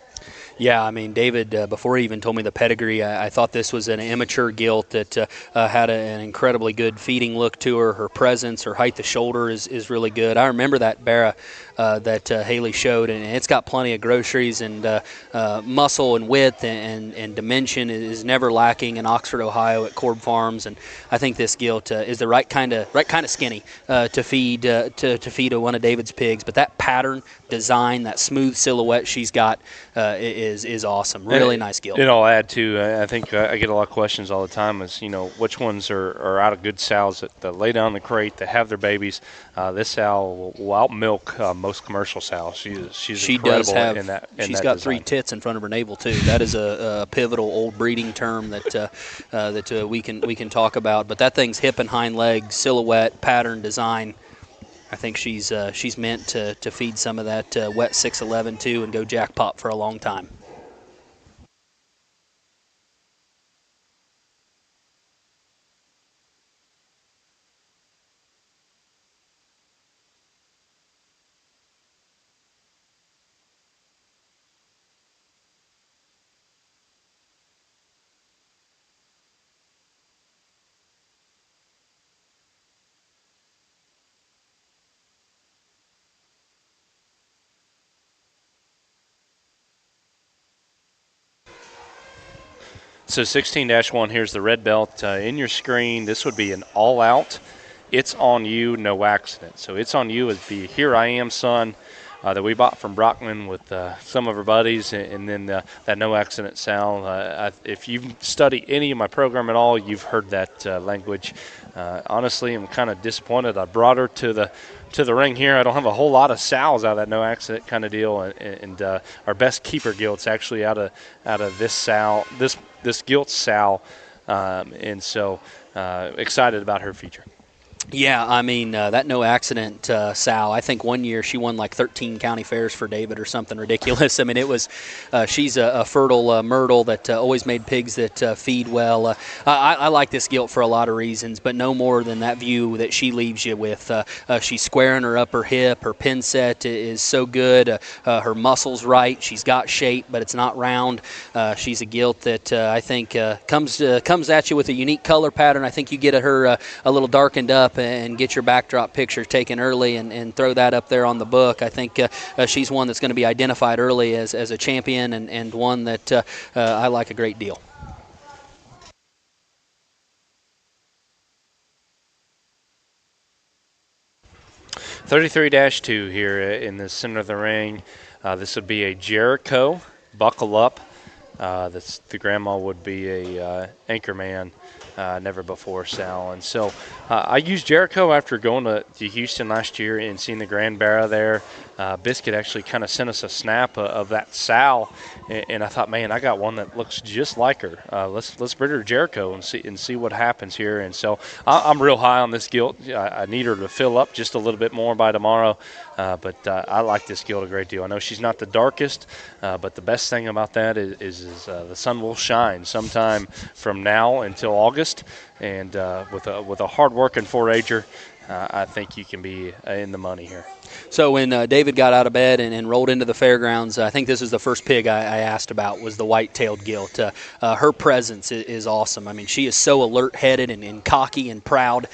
Yeah, I mean, David, before he even told me the pedigree, I thought this was an immature gilt that had an incredibly good feeding look to her. Her presence, her height to shoulder is really good. I remember that Barra that Haley showed, and it's got plenty of groceries, and muscle and width and dimension is never lacking in Oxford, Ohio at Korb Farms. And I think this gilt is the right kind of skinny to feed one of David's pigs. But that pattern, design, that smooth silhouette she's got is awesome. Really nice gilt. And I'll add too. I think I get a lot of questions all the time. Is which ones are out of good sows that lay down the crate, that have their babies. This sow will out milk most commercial sows. She's incredible in that. She's got 3 tits in front of her navel too. That is a pivotal old breeding term that we can talk about. But that thing's hip and hind legs, silhouette, pattern, design. I think she's meant to feed some of that wet 6'11" too and go jackpot for a long time. So 16-1, here's the red belt in your screen. This would be an all-out. It's on you, no accident. So it's on you as the Here I Am son that we bought from Brockman with some of our buddies, and then that no accident sound. If you study any of my program at all, you've heard that language. Honestly, I'm kind of disappointed. I brought her to the ring here. I don't have a whole lot of sows out of that no accident kind of deal, and our best keeper gilt's actually out of this sow, this gilt sow, and so excited about her feature. Yeah, I mean, that no accident sow, I think one year she won like 13 county fairs for David or something ridiculous. I mean, it was, she's a fertile myrtle that always made pigs that feed well. I like this gilt for a lot of reasons, but no more than that view that she leaves you with. She's squaring her upper hip. Her pin set is so good. Her muscle's right. She's got shape, but it's not round. She's a gilt that I think comes at you with a unique color pattern. I think you get her a little darkened up and get your backdrop picture taken early and throw that up there on the book. I think she's one that's going to be identified early as a champion and one that I like a great deal. (33-2) here in the center of the ring. This would be a Jericho. Buckle up. The grandma would be a Anchorman. Never before Sal. And so I used Jericho after going to Houston last year and seeing the Grand Barra there. Biscuit actually kind of sent us a snap of that sow, and I thought, man, I got one that looks just like her. Let's breed her Jericho and see what happens here. And so I'm real high on this gilt. I need her to fill up just a little bit more by tomorrow, but I like this gilt a great deal. I know she's not the darkest, but the best thing about that is the sun will shine sometime from now until August, and with a hard-working 4-H'er, I think you can be in the money here. So when David got out of bed and rolled into the fairgrounds, I think this is the first pig I asked about was the white-tailed gilt. Her presence is awesome. I mean, she is so alert-headed and cocky and proud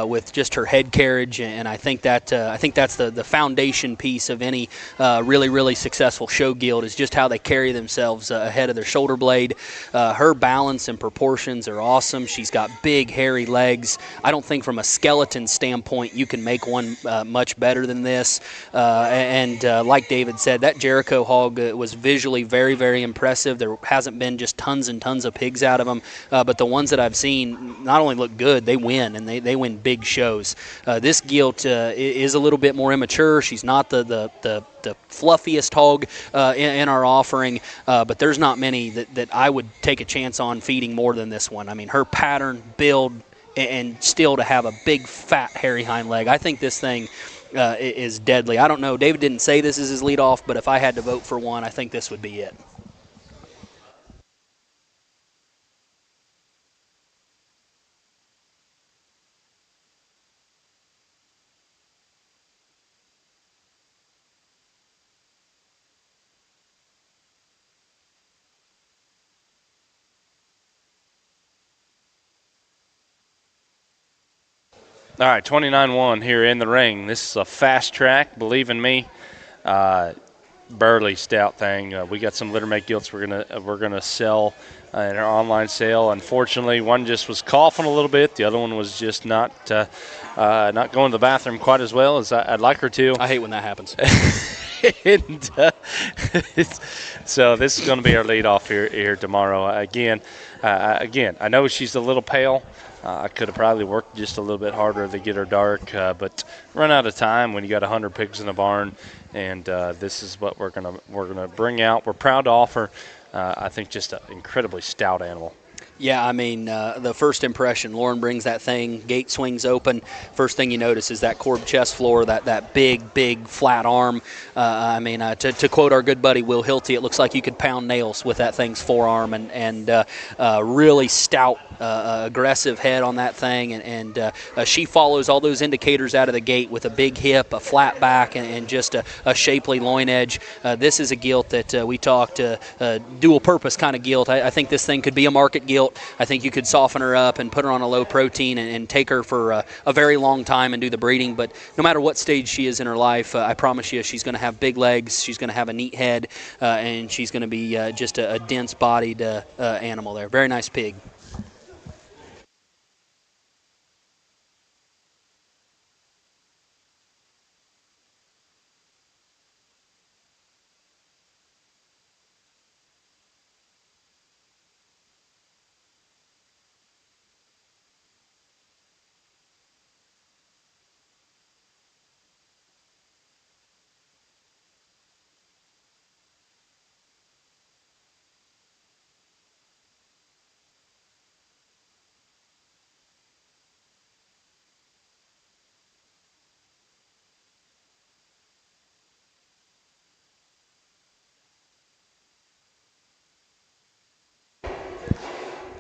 with just her head carriage, and I think that's the foundation piece of any really, really successful show gilt is just how they carry themselves ahead of their shoulder blade. Her balance and proportions are awesome. She's got big, hairy legs. I don't think from a skeleton standpoint you can make one much better than this. this. And like David said, that Jericho hog was visually very, very impressive. There hasn't been just tons and tons of pigs out of them, but the ones that I've seen not only look good, they win, and they win big shows. This gilt is a little bit more immature. She's not the fluffiest hog in our offering, but there's not many that I would take a chance on feeding more than this one. I mean, her pattern, build, and still to have a big, fat, hairy hind leg. I think this thing is deadly. I don't know. David didn't say this is his leadoff, but if I had to vote for one, I think this would be it. All right, 29-1 here in the ring. This is a fast track, believe in me. Burley stout thing. We got some littermate gilts we're gonna sell in our online sale. Unfortunately, one just was coughing a little bit. The other one was just not going to the bathroom quite as well as I'd like her to. I hate when that happens. And, so this is going to be our leadoff here tomorrow. Again, I know she's a little pale. I could have probably worked just a little bit harder to get her dark, but run out of time when you got 100 pigs in a barn. And this is what we're gonna bring out. We're proud to offer. I think just an incredibly stout animal. Yeah, I mean, the first impression, Lauren brings that thing, gate swings open. First thing you notice is that Korb chest floor, that big, flat arm. I mean, to quote our good buddy Will Hilty, it looks like you could pound nails with that thing's forearm, and really stout, aggressive head on that thing. And she follows all those indicators out of the gate with a big hip, a flat back, and just a shapely loin edge. This is a gilt that we talked dual purpose kind of gilt. I think this thing could be a market gilt. I think you could soften her up and put her on a low protein and take her for a very long time and do the breeding. But no matter what stage she is in her life, I promise you she's going to have big legs, she's going to have a neat head, and she's going to be just a dense-bodied animal there. Very nice pig.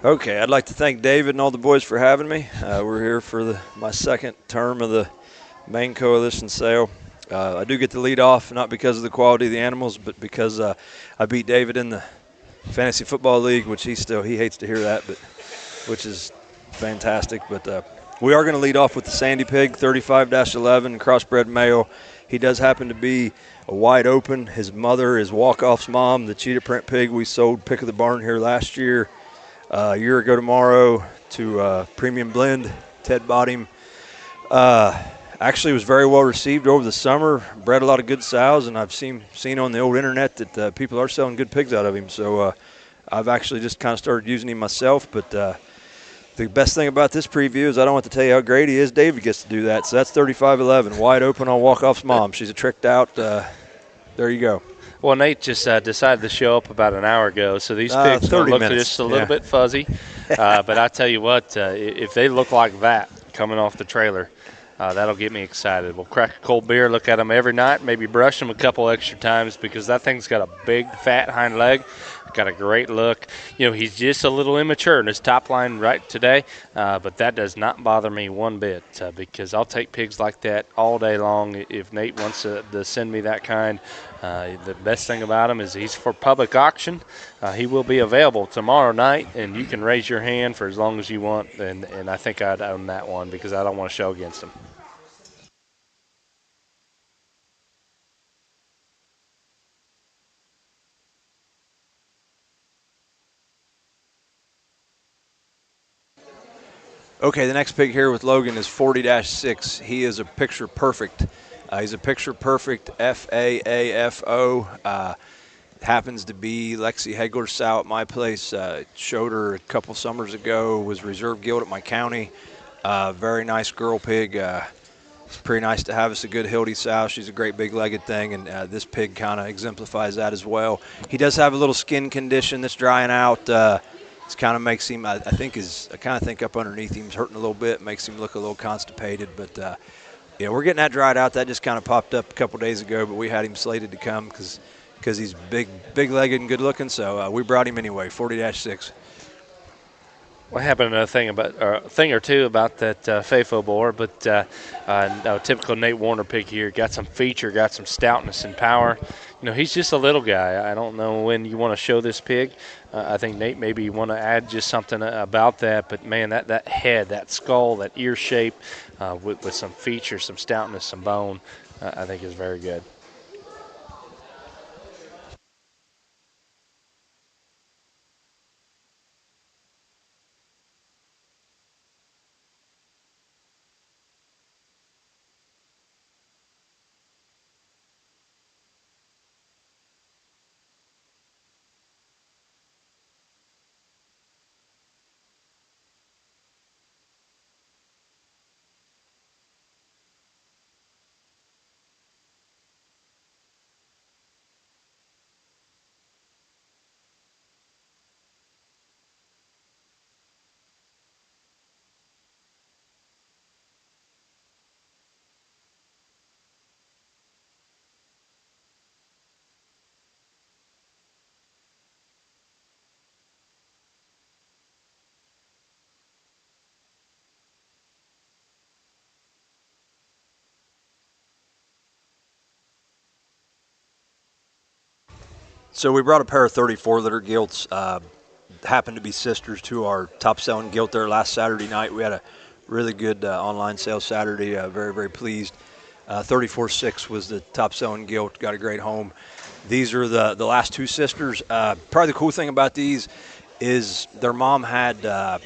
Okay, I'd like to thank David and all the boys for having me. We're here for my second term of the main coalition sale. I do get the lead off, not because of the quality of the animals, but because I beat David in the fantasy football league, which he hates to hear that, but which is fantastic. But we are going to lead off with the Sandy Pig, 35-11, crossbred male. He does happen to be a wide open. His mother is Walkoff's mom, the cheetah print pig we sold pick of the barn here last year. A year ago tomorrow to Premium Blend. Ted bought him. Actually was very well received over the summer. Bred a lot of good sows, and I've seen on the old internet that people are selling good pigs out of him. So I've actually just kind of started using him myself. But the best thing about this preview is I don't want to tell you how great he is. David gets to do that. So that's 35-11, wide open on Walkoff's mom. She's a tricked out. There you go. Well, Nate just decided to show up about an hour ago, so these pigs look just a little bit fuzzy. But I tell you what, if they look like that coming off the trailer, that'll get me excited. We'll crack a cold beer, look at them every night, maybe brush them a couple extra times because that thing's got a big, fat hind leg. Got a great look. You know, he's just a little immature in his top line right today, but that does not bother me one bit because I'll take pigs like that all day long. If Nate wants to send me that kind, the best thing about him is he's for public auction. He will be available tomorrow night, and you can raise your hand for as long as you want, and I think I'd own that one because I don't want to show against him. Okay, the next pig here with Logan is 40-6. He is a picture perfect He's a picture perfect FAAFO. Happens to be Lexi Hegler's sow at my place. Showed her a couple summers ago. Was reserve gilt at my county. Very nice girl pig. It's pretty nice to have us a good Hildy sow. She's a great big-legged thing, and this pig kind of exemplifies that as well. He does have a little skin condition that's drying out. It kind of makes him, I kind of think up underneath him, he's hurting a little bit, makes him look a little constipated. But yeah, we're getting that dried out. That just kind of popped up a couple days ago, but we had him slated to come because he's big-legged and good-looking. So we brought him anyway, 40-6. What happened a thing or two about that FAFO boar, but no, typical Nate Warner pig here. Got some feature, got some stoutness and power. You know, he's just a little guy. I don't know when you want to show this pig. I think, Nate, maybe you want to add just something about that. But, man, that head, that skull, that ear shape with some feature, some stoutness, some bone, I think is very good. So we brought a pair of 34-liter gilts. Happened to be sisters to our top-selling gilt there last Saturday night. We had a really good online sale Saturday. Very, very pleased. 34.6 was the top-selling gilt. Got a great home. These are the last two sisters. Probably the cool thing about these is their mom had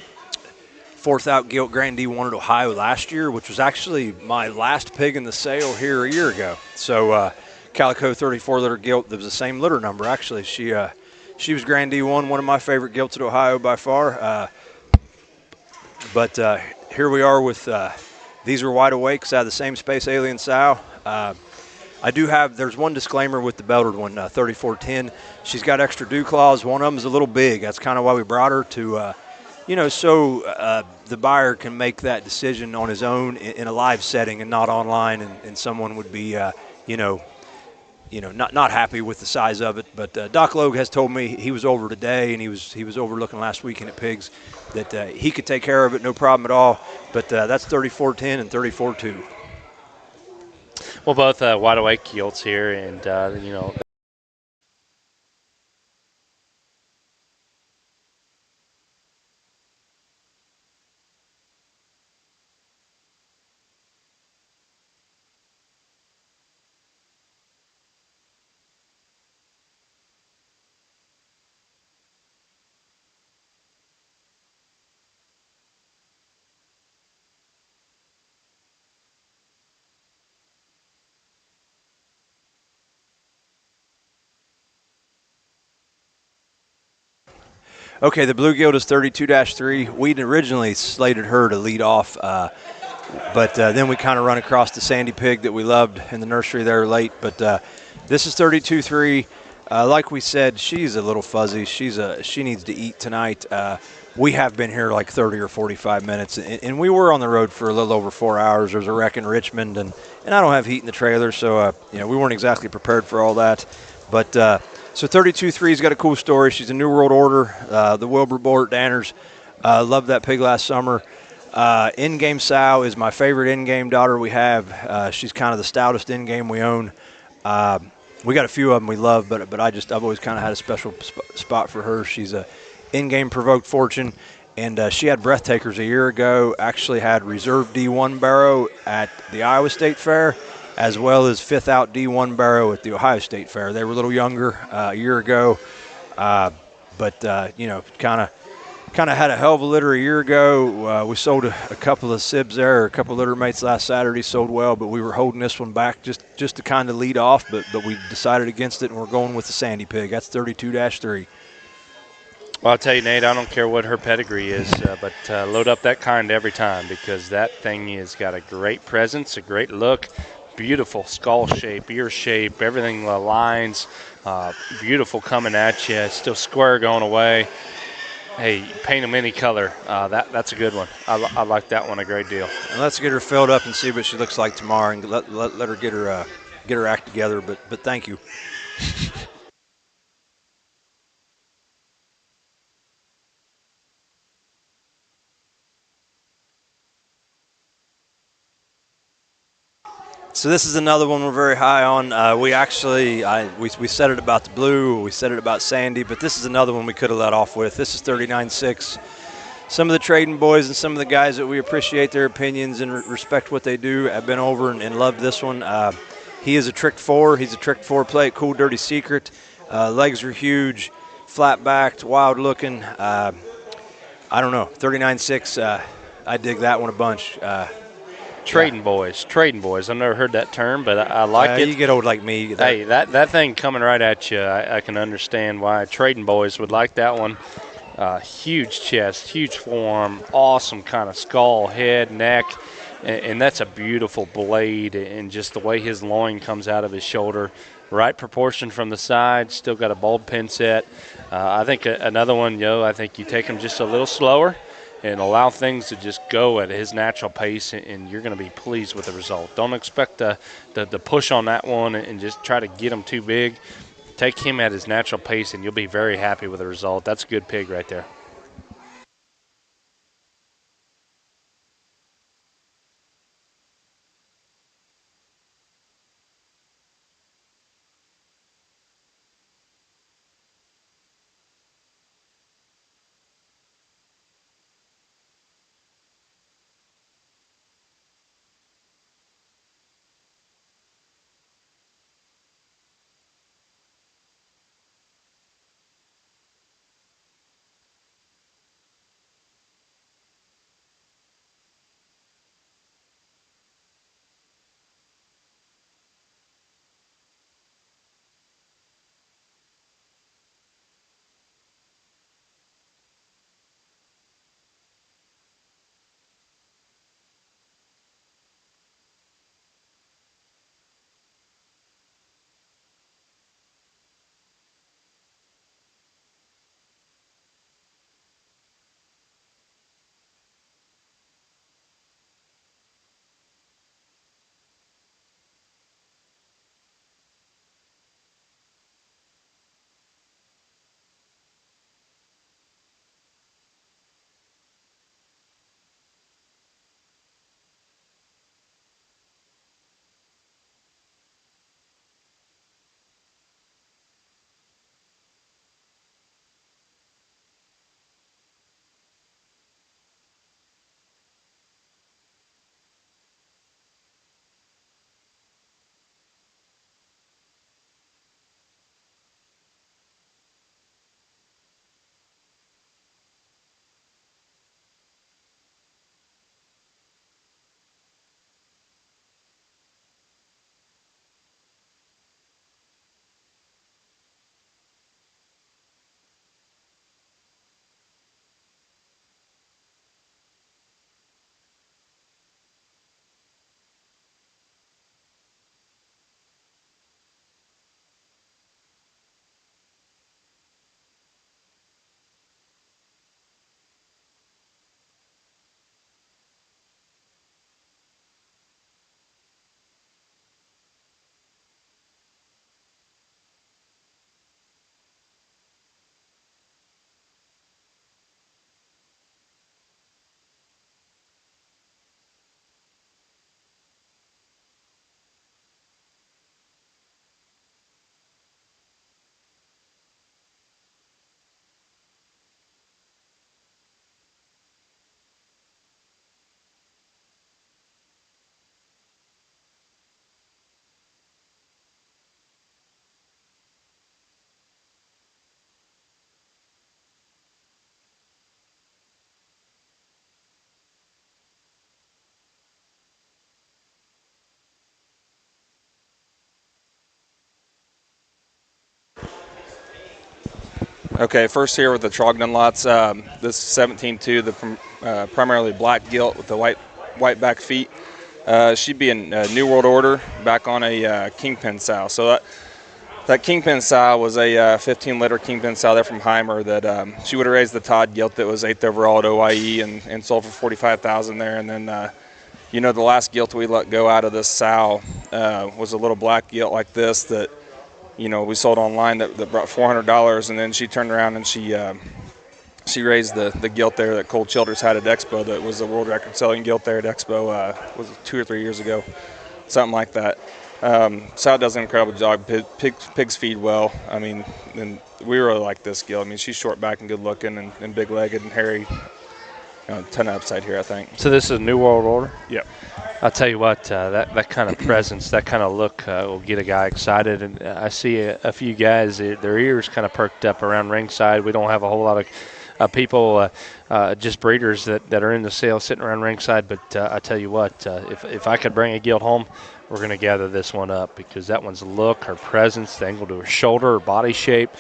fourth out gilt Grand D1 at Ohio last year, which was actually my last pig in the sale here a year ago. So Calico 34-liter gilt. That was the same litter number, actually. She was Grand D1, one of my favorite gilts at Ohio by far. But here we are with these are wide awakes out of the same Space Alien sow. There's one disclaimer with the belted one, 3410. She's got extra dew claws. One of them is a little big. That's kind of why we brought her to, so the buyer can make that decision on his own in a live setting and not online, and someone would be, not happy with the size of it. But Doc Logue has told me he was over today, and he was overlooking last weekend at pigs, that he could take care of it, no problem at all. But that's 3410 and 34.2. Well, both wide awake gilts here, and Okay, the blue gilt is 32-3. We'd originally slated her to lead off, but then we kind of run across the Sandy pig that we loved in the nursery there late. But this is 32-3. Like we said, she's a little fuzzy. She needs to eat tonight. We have been here like 30 or 45 minutes, and we were on the road for a little over 4 hours. There was a wreck in Richmond, and I don't have heat in the trailer, so we weren't exactly prepared for all that. But so 32-3's got a cool story. She's a New World Order, the Wilbur Bull at Danners. Loved that pig last summer. In-game sow is my favorite in-game daughter we have. She's kind of the stoutest in-game we own. We got a few of them we love, but I've always kind of had a special spot for her. She's a in-game provoked fortune, and she had breath takers a year ago. Actually had reserve D1 barrow at the Iowa State Fair, as well as fifth out D1 barrow at the Ohio State Fair. They were a little younger a year ago, but kind of kind of had a hell of a litter a year ago. We sold a couple of sibs there, a couple of litter mates last Saturday, sold well, but we were holding this one back just to kind of lead off, but we decided against it, and we're going with the Sandy pig. That's 32-3. Well, I'll tell you, Nate, I don't care what her pedigree is, but load up that kind every time, because that thing has got a great presence, a great look, beautiful skull shape, ear shape, everything aligns, beautiful coming at you, still square going away. Hey, paint them any color. That's a good one. I like that one a great deal. And let's get her filled up and see what she looks like tomorrow, and let her get her act together. But thank you. So this is another one we're very high on. We actually we said it about the blue, we said it about Sandy, but this is another one we could have let off with. This is 39-6. Some of the trading boys and some of the guys that we appreciate their opinions and respect what they do have been over and loved this one. He is a trick 4. He's a trick 4 plate, cool dirty secret. Legs are huge, flat backed, wild looking. I don't know, 39-6. I dig that one a bunch. Trading boys. I've never heard that term, but I like it. You get old like me. Hey, that thing coming right at you, I can understand why trading boys would like that one. Huge chest, huge forearm, awesome kind of skull, head, neck, and that's a beautiful blade, and just the way his loin comes out of his shoulder. Right proportion from the side, still got a bulb pin set. I think another one, I think you take him just a little slower and allow things to just go at his natural pace, and you're going to be pleased with the result. Don't expect the push on that one and just try to get him too big. Take him at his natural pace, and you'll be very happy with the result. That's a good pig right there. Okay, first here with the Trogdon lots. This is 17-2, the primarily black gilt with the white back feet. She'd be in New World Order back on a Kingpin sow. So that Kingpin sow was a 15-liter Kingpin sow there from Heimer that she would have raised the Todd gilt that was 8th overall at OYE and sold for $45,000 there. And then, the last gilt we let go out of this sow was a little black gilt like this that, we sold online that brought $400, and then she turned around and she raised the gilt there that Cole Childers had at Expo that was the world record selling gilt there at Expo, was it 2 or 3 years ago, something like that. Sow does an incredible job. Pigs feed well. I mean, and we really like this gilt. I mean, she's short back and good looking and big legged and hairy. Ton of upside here, I think. So this is New World Order? Yep. I'll tell you what, that kind of presence, that kind of look will get a guy excited. And I see a few guys, their ears kind of perked up around ringside. We don't have a whole lot of people, just breeders that are in the sale sitting around ringside. But I tell you what, if I could bring a gilt home, we're going to gather this one up because that one's look, her presence, the angle to her shoulder, her body shape,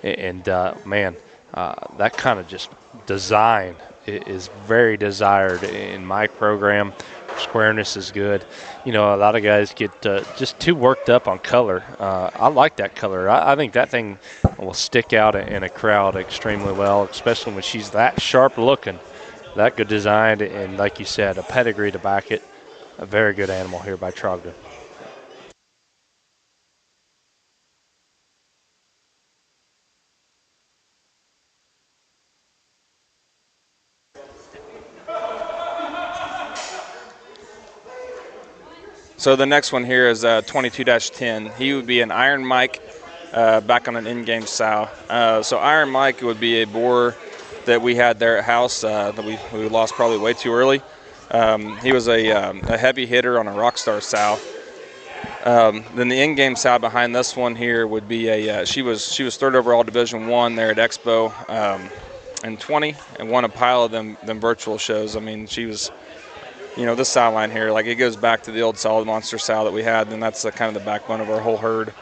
and man, that kind of just design is very desired in my program. Squareness is good. A lot of guys get just too worked up on color. I like that color. I think that thing will stick out in a crowd extremely well, especially when she's that sharp looking, that good designed, and like you said, a pedigree to back it. A very good animal here by Trogdon. So the next one here is 22-10. He would be an Iron Mike back on an in-game sow. So Iron Mike would be a boar that we had there at house that we lost probably way too early. He was a heavy hitter on a Rockstar sow. Then the in-game sow behind this one here would be she was 3rd overall Division I there at Expo in 20 and won a pile of them virtual shows. I mean, she was, this sow line here, like it goes back to the old solid monster sow that we had, and that's kind of the backbone of our whole herd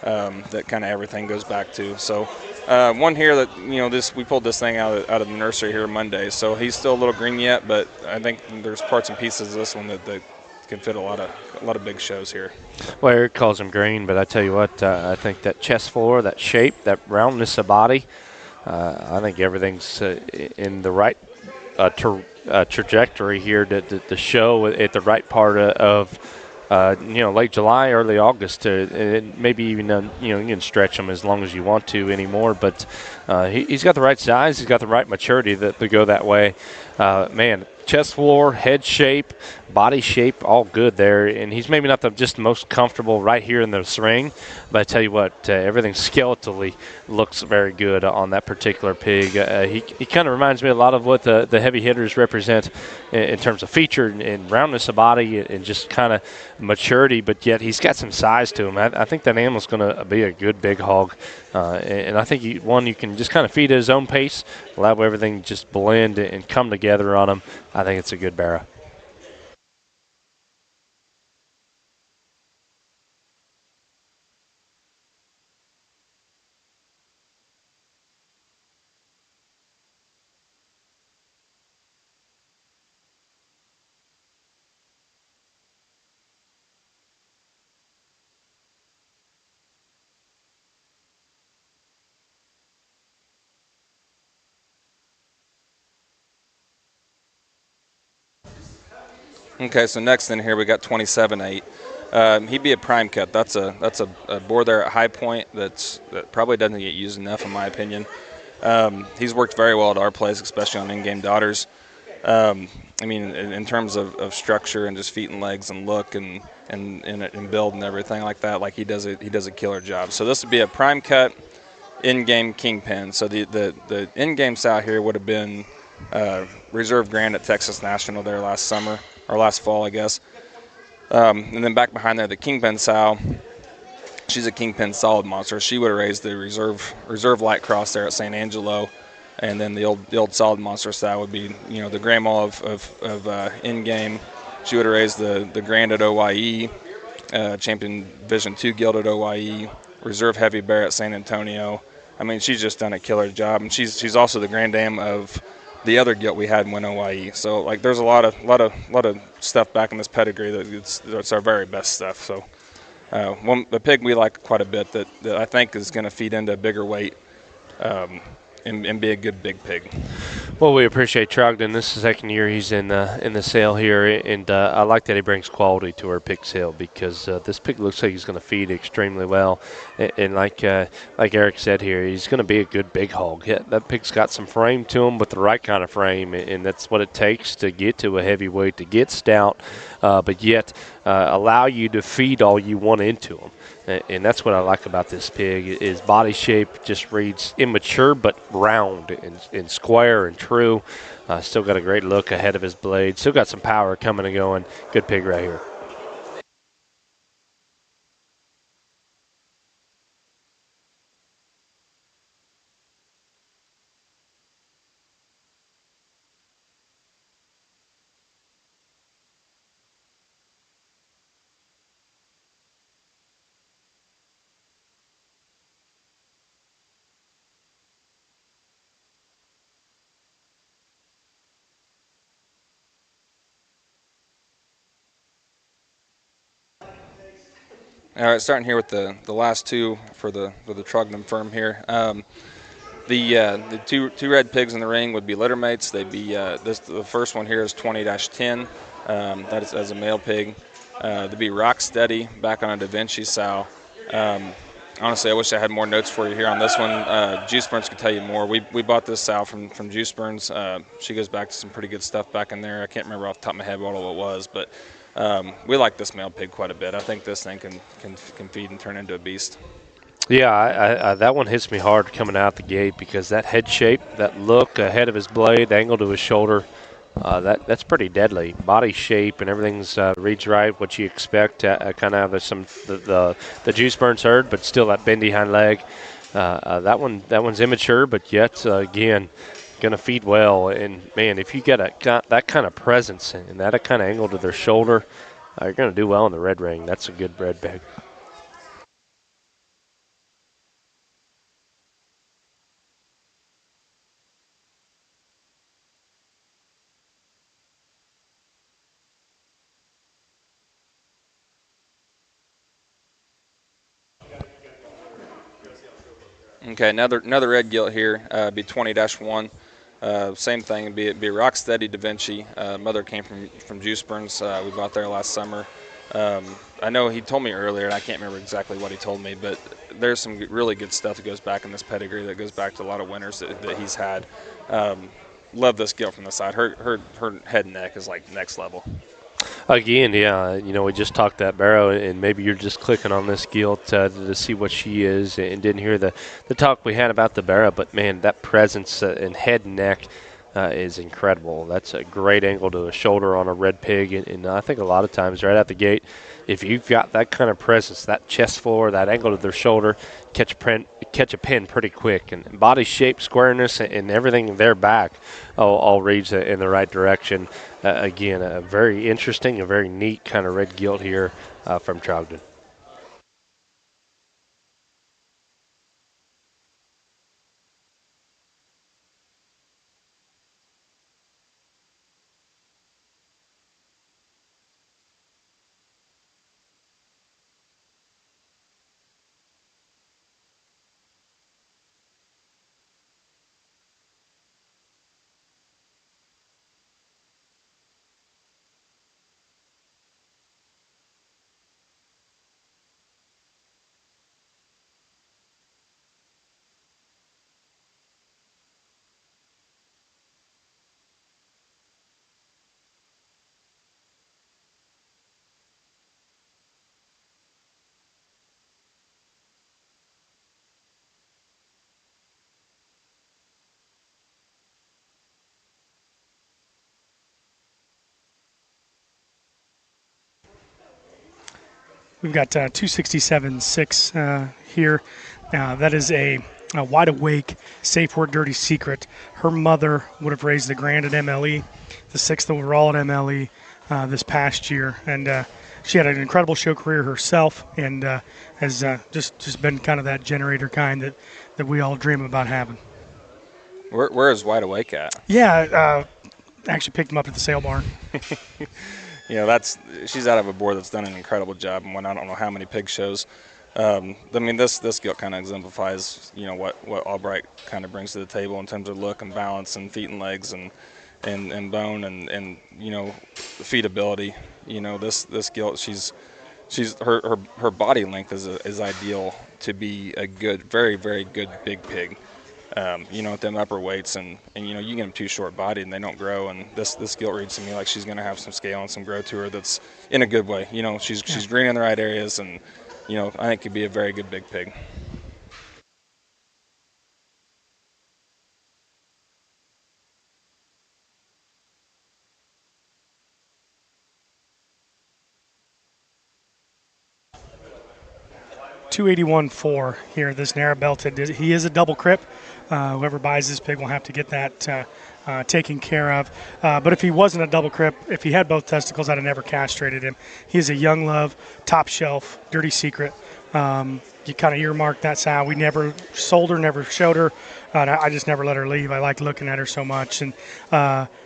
that kind of everything goes back to. So one here that, we pulled this thing out of the nursery here Monday, so he's still a little green yet, but I think there's parts and pieces of this one that can fit a lot of big shows here. Well, Eric calls him green, but I tell you what, I think that chest floor, that shape, that roundness of body, I think everything's in the right trajectory here to show at the right part of late July, early August. Maybe even you can stretch him as long as you want to anymore. But he's got the right size, he's got the right maturity to go that way. Man, chest floor, head shape, body shape, all good there. And he's maybe not just the most comfortable right here in the ring, but I tell you what, everything skeletally looks very good on that particular pig. He kind of reminds me a lot of what the heavy hitters represent in terms of feature and roundness of body and just kind of maturity, but yet he's got some size to him. I think that animal's going to be a good big hog. And I think you can just kind of feed at his own pace, allow everything just blend and come together on him. I think it's a good barrow. Okay, so next in here we got 27-8. He'd be a prime cut. That's a boar there at High Point that probably doesn't get used enough in my opinion. He's worked very well at our place, especially on in-game daughters. I mean, in terms of structure and just feet and legs and look and build and everything like that, like he does a killer job. So this would be a prime cut in-game kingpin. So the in-game sow here would have been Reserve Grand at Texas National there last summer, or last fall, I guess. And then back behind there, the Kingpin sow, she's a Kingpin solid monster. She would have raised the Reserve Light Cross there at St. Angelo. And then the old solid monster sow would be, the grandma of in-game. She would have raised the Grand at OYE, Champion Division II Guild at OYE, Reserve Heavy Bear at San Antonio. I mean, she's just done a killer job, and she's also the grand dam of the other gilt we had in WinOYE. So like, there's a lot of stuff back in this pedigree that's our very best stuff. So the pig we like quite a bit that I think is going to feed into a bigger weight. And be a good big pig. Well, we appreciate Trogdon. This is the second year he's in the sale here, and I like that he brings quality to our pig sale because this pig looks like he's going to feed extremely well, and like Eric said here, he's going to be a good big hog. Yeah, that pig's got some frame to him, but the right kind of frame, and that's what it takes to get to a heavyweight, to get stout, but yet allow you to feed all you want into him. And that's what I like about this pig. His body shape just reads immature but round and square and true. Still got a great look ahead of his blade. Still got some power coming and going. Good pig right here. All right, starting here with the last two for the Trogdon firm here. The two red pigs in the ring would be litter mates. They'd be the first one here is 20-10. That is as a male pig. They'd be rock steady back on a Da Vinci sow. Honestly, I wish I had more notes for you here on this one. Juice Burns could tell you more. We bought this sow from Juice Burns. She goes back to some pretty good stuff back in there. I can't remember off the top of my head what all it was, but we like this male pig quite a bit. I think this thing can feed and turn into a beast. Yeah, I that one hits me hard coming out the gate because that head shape, that look ahead of his blade, the angle to his shoulder, that's pretty deadly. Body shape and everything's reads right, what you expect. Kind of the Juice Burns herd, but still that bendy hind leg. That one's immature, but yet again, going to feed well. And man, if you got that kind of presence and that kind of angle to their shoulder, you're going to do well in the red ring. That's a good red pig. Okay, another red gilt here, be 20-1. Same thing, be rock steady Da Vinci. Mother came from Juice Burns. We bought there last summer. I know he told me earlier, and I can't remember exactly what he told me, but there's some really good stuff that goes back in this pedigree that goes back to a lot of winners that he's had. Love this gilt from the side. Her head and neck is like next level. Again, yeah, we just talked that barrow, and maybe you're just clicking on this gilt to see what she is and didn't hear the talk we had about the barrow. But, man, that presence and head and neck is incredible. That's a great angle to a shoulder on a red pig, and I think a lot of times right out the gate, if you've got that kind of presence, that chest floor, that angle to their shoulder, catch a pin pretty quick. And body shape, squareness, and everything in their back all reads in the right direction. Again, a very interesting, a very neat kind of red gilt here from Trogdon. We've got 267.6 here. That is a wide awake, safe word, dirty secret. Her mother would have raised the grand at MLE, the sixth overall at MLE this past year, and she had an incredible show career herself, and has just been kind of that generator kind that that we all dream about having. Where is Wide Awake at? Yeah, actually picked him up at the sale barn. She's out of a board that's done an incredible job and won I don't know how many pig shows. This gilt kind of exemplifies, what Albright kind of brings to the table in terms of look and balance and feet and legs and bone and feedability. This gilt, she's her body length is ideal to be a good, very, very good big pig. At them upper weights and you get them too short bodied and they don't grow, and this gilt reads to me like she's going to have some scale and some growth to her that's in a good way. She's green in the right areas, and I think could be a very good big pig. $281.4 here. This narrow belted. He is a double crip. Whoever buys this pig will have to get that taken care of. But if he wasn't a double crip, if he had both testicles, I'd have never castrated him. He is a young love, top shelf, dirty secret. You kind of earmark that sow. We never sold her, never showed her. I just never let her leave. I like looking at her so much. And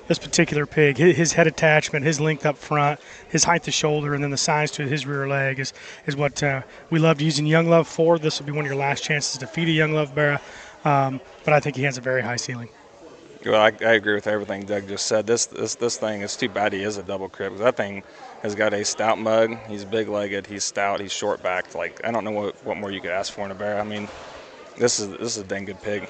this particular pig, his head attachment, his length up front, his height to shoulder, and then the size to his rear leg is what we loved using young love for. This will be one of your last chances to feed a young love Barra. But I think he has a very high ceiling. Well, I agree with everything Doug just said. This thing is too bad he is a double crib. That thing has got a stout mug. He's big-legged. He's stout. He's short-backed. Like, I don't know what more you could ask for in a bear. I mean, this is a dang good pig.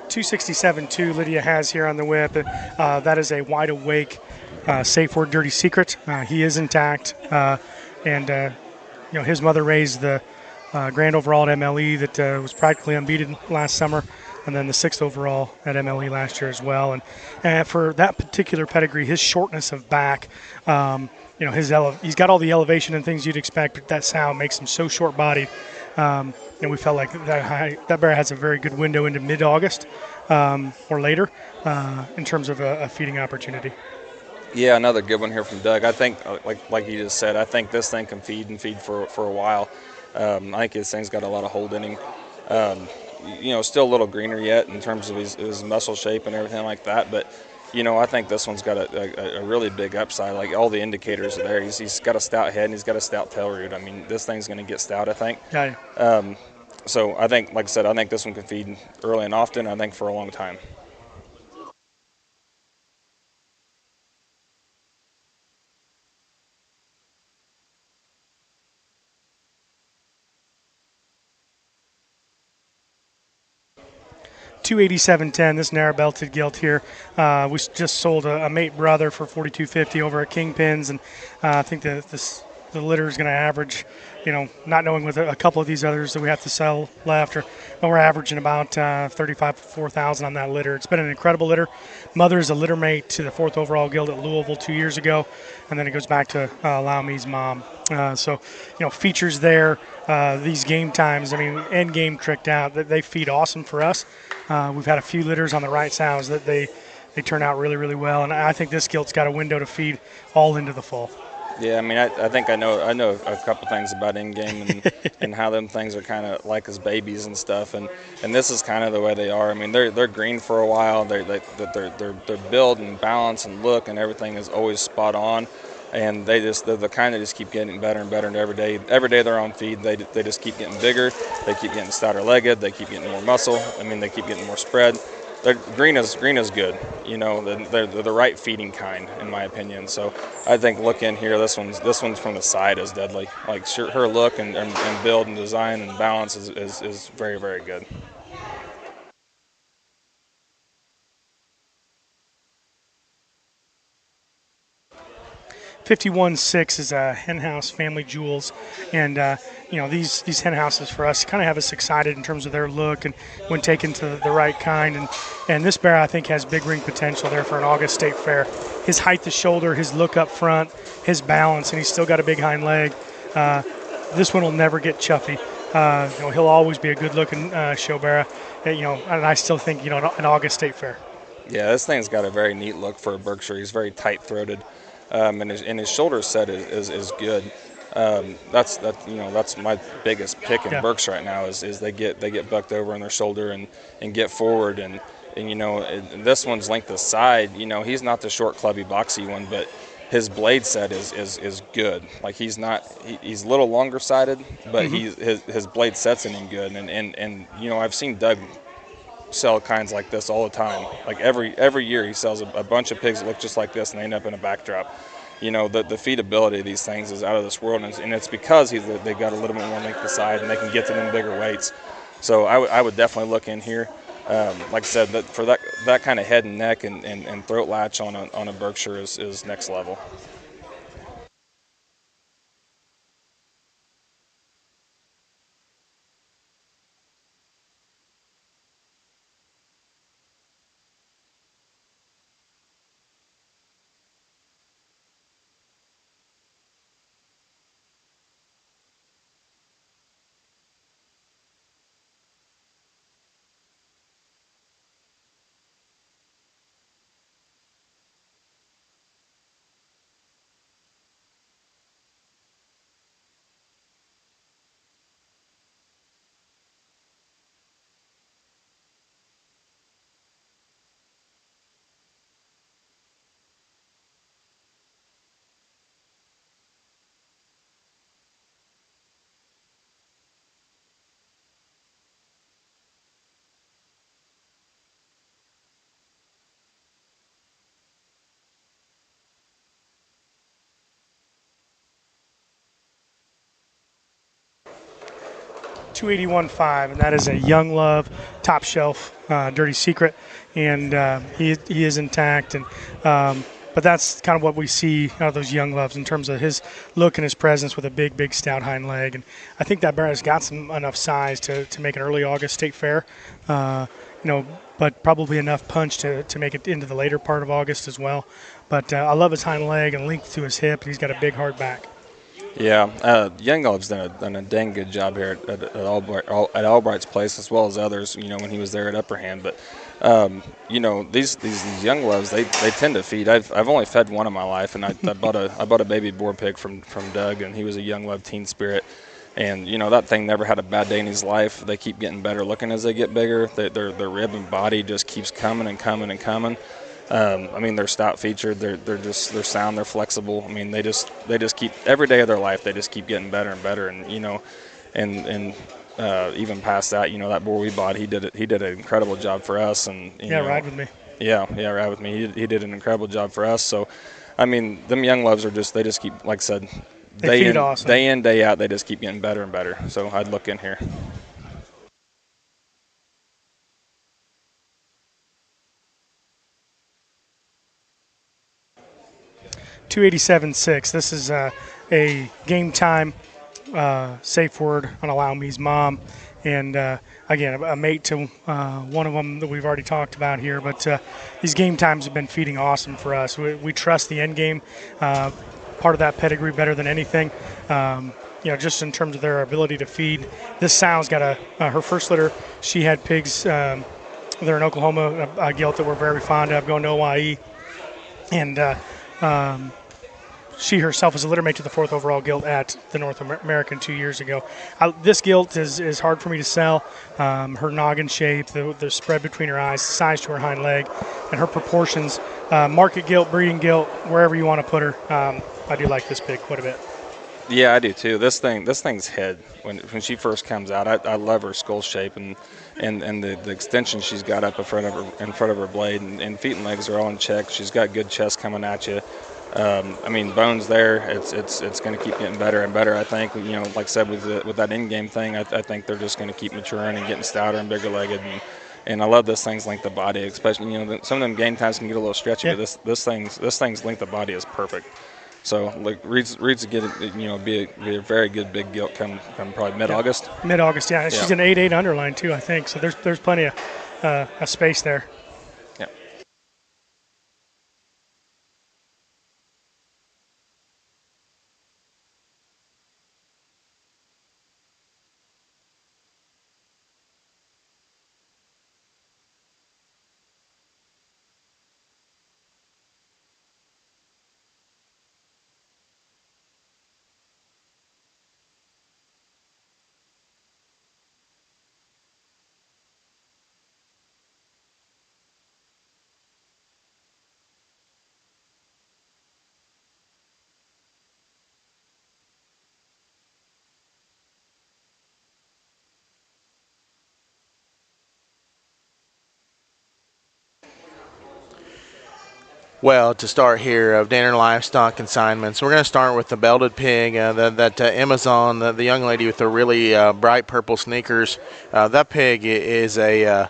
$267.2 Lydia has here on the whip. That is a wide awake, safe word, dirty secret. He is intact, and his mother raised the grand overall at MLE that was practically unbeaten last summer, and then the 6th overall at MLE last year as well. And for that particular pedigree, his shortness of back, he's got all the elevation and things you'd expect, but that sow makes him so short-bodied. And we felt like that bear has a very good window into mid-August or later in terms of a feeding opportunity. Yeah, another good one here from Doug. I think, like you just said, I think this thing can feed for a while. I think this thing's got a lot of hold in him. Still a little greener yet in terms of his muscle shape and everything like that, but I think this one's got a really big upside. Like, all the indicators are there. He's got a stout head and he's got a stout tail root. I mean, this thing's going to get stout, I think. Yeah. So I think, like I said, I think this one can feed early and often, I think for a long time. $287.10. This narrow belted gilt here. We just sold a mate brother for $42.50 over at Kingpins, and I think the litter is going to average, not knowing with a couple of these others that we have to sell left, but we're averaging about 35 to 4,000 on that litter. It's been an incredible litter. Mother is a litter mate to the 4th overall guild at Louisville 2 years ago, and then it goes back to Lau Mi's mom. So features there. These game times, end game tricked out. They feed awesome for us. We've had a few litters on the right sows that they turn out really, really well, and I think this gilt's got a window to feed all into the fall. Yeah, I think I know a couple things about in-game and how them things are kind of like as babies and stuff, and this is kind of the way they are. They're green for a while. Their build and balance and look and everything is always spot on, and they're the kind that just keep getting better and better. And every day they're on feed, they just keep getting bigger. They keep getting stouter legged. They keep getting more muscle. I mean, they keep getting more spread. Green is good. You know, they're the right feeding kind, in my opinion. So I think look in here. This one's from the side is deadly. Like her look and build and design and balance is very, very good. .51.6 is a hen house family jewels, and you know, these hen houses for us kind of have us excited in terms of their look and when taken to the right kind. And this bear I think has big ring potential there for an August State Fair. His height to shoulder, his look up front, his balance, and he's still got a big hind leg. This one will never get chuffy. You know, he'll always be a good looking show bear. You know, and I still think, you know, an August State Fair. Yeah, this thing's got a very neat look for a Berkshire. He's very tight throated. And his shoulder set is good. That's my biggest pick in Berks right now is they get bucked over on their shoulder and get forward and you know, this one's length of side. You know, he's not the short clubby boxy one, but his blade set is good. Like he's a little longer sided, but his blade set's in him good. And you know, I've seen Doug sell kinds like this all the time. Like every year he sells a bunch of pigs that look just like this and they end up in a backdrop. You know, the feedability of these things is out of this world, and it's because they've got a little bit more length to side and they can get to them bigger weights. So I would definitely look in here. Like I said, for that kind of head and neck and throat latch on a Berkshire is next level. .281.5, and that is a Young Love top shelf Dirty Secret, and he is intact. And but that's kind of what we see out of those Young Loves in terms of his look and his presence with a big stout hind leg. And I think that bear has got enough size to make an early August State Fair. You know, but probably enough punch to make it into the later part of August as well. But I love his hind leg and length to his hip, and he's got a big hard back. Yeah, Young Love's done a dang good job here at Albright's place as well as others. You know, when he was there at Upper Hand, but you know, these Young Loves they tend to feed. I've only fed one in my life, and I bought a baby boar pig from Doug, and he was a Young Love Teen Spirit. And you know, that thing never had a bad day in his life. They keep getting better looking as they get bigger. Their rib and body just keeps coming and coming and coming. I mean, they're stout featured. They're sound. They're flexible. I mean, they just keep every day of their life. They just keep getting better and better. And you know, and even past that, you know, that boar we bought, he did an incredible job for us. And you know, ride with me. Yeah, ride with me. He did an incredible job for us. So, I mean, them Young Loves they just keep, like I said, day in, day out, they just keep getting better and better. So I'd look in here. .287.6. This is a game time safe word on Allow Me's mom. And again, a mate to one of them that we've already talked about here. But these game times have been feeding awesome for us. We trust the end game part of that pedigree better than anything. You know, just in terms of their ability to feed. This sow's got her first litter. She had pigs there in Oklahoma, a gilt that we're very fond of, going to OYE. And she herself is a littermate to the 4th overall gilt at the North American 2 years ago. This gilt is hard for me to sell. Her noggin shape, the spread between her eyes, the size to her hind leg, and her proportions market gilt, breeding gilt, wherever you want to put her. I do like this pig quite a bit. Yeah, I do too. This thing's head when she first comes out, I love her skull shape and the extension she's got up in front of her blade, and feet and legs are all in check. She's got good chest coming at you. I mean, bones there. It's going to keep getting better and better. I think, like I said, with that in-game thing, I think they're just going to keep maturing and getting stouter and bigger legged. And I love this thing's length of body, especially some of them game times can get a little stretchy, Yeah. but this thing's length of body is perfect. So like Reed's to get it, be a very good big gilt come probably mid-August. Mid-August, yeah. She's an 8-8 underline too, I think. So there's plenty of space there. Yeah. Well, to start here of Danner Livestock Consignments, we're going to start with the belted pig, that Amazon, the young lady with the really bright purple sneakers. That pig is a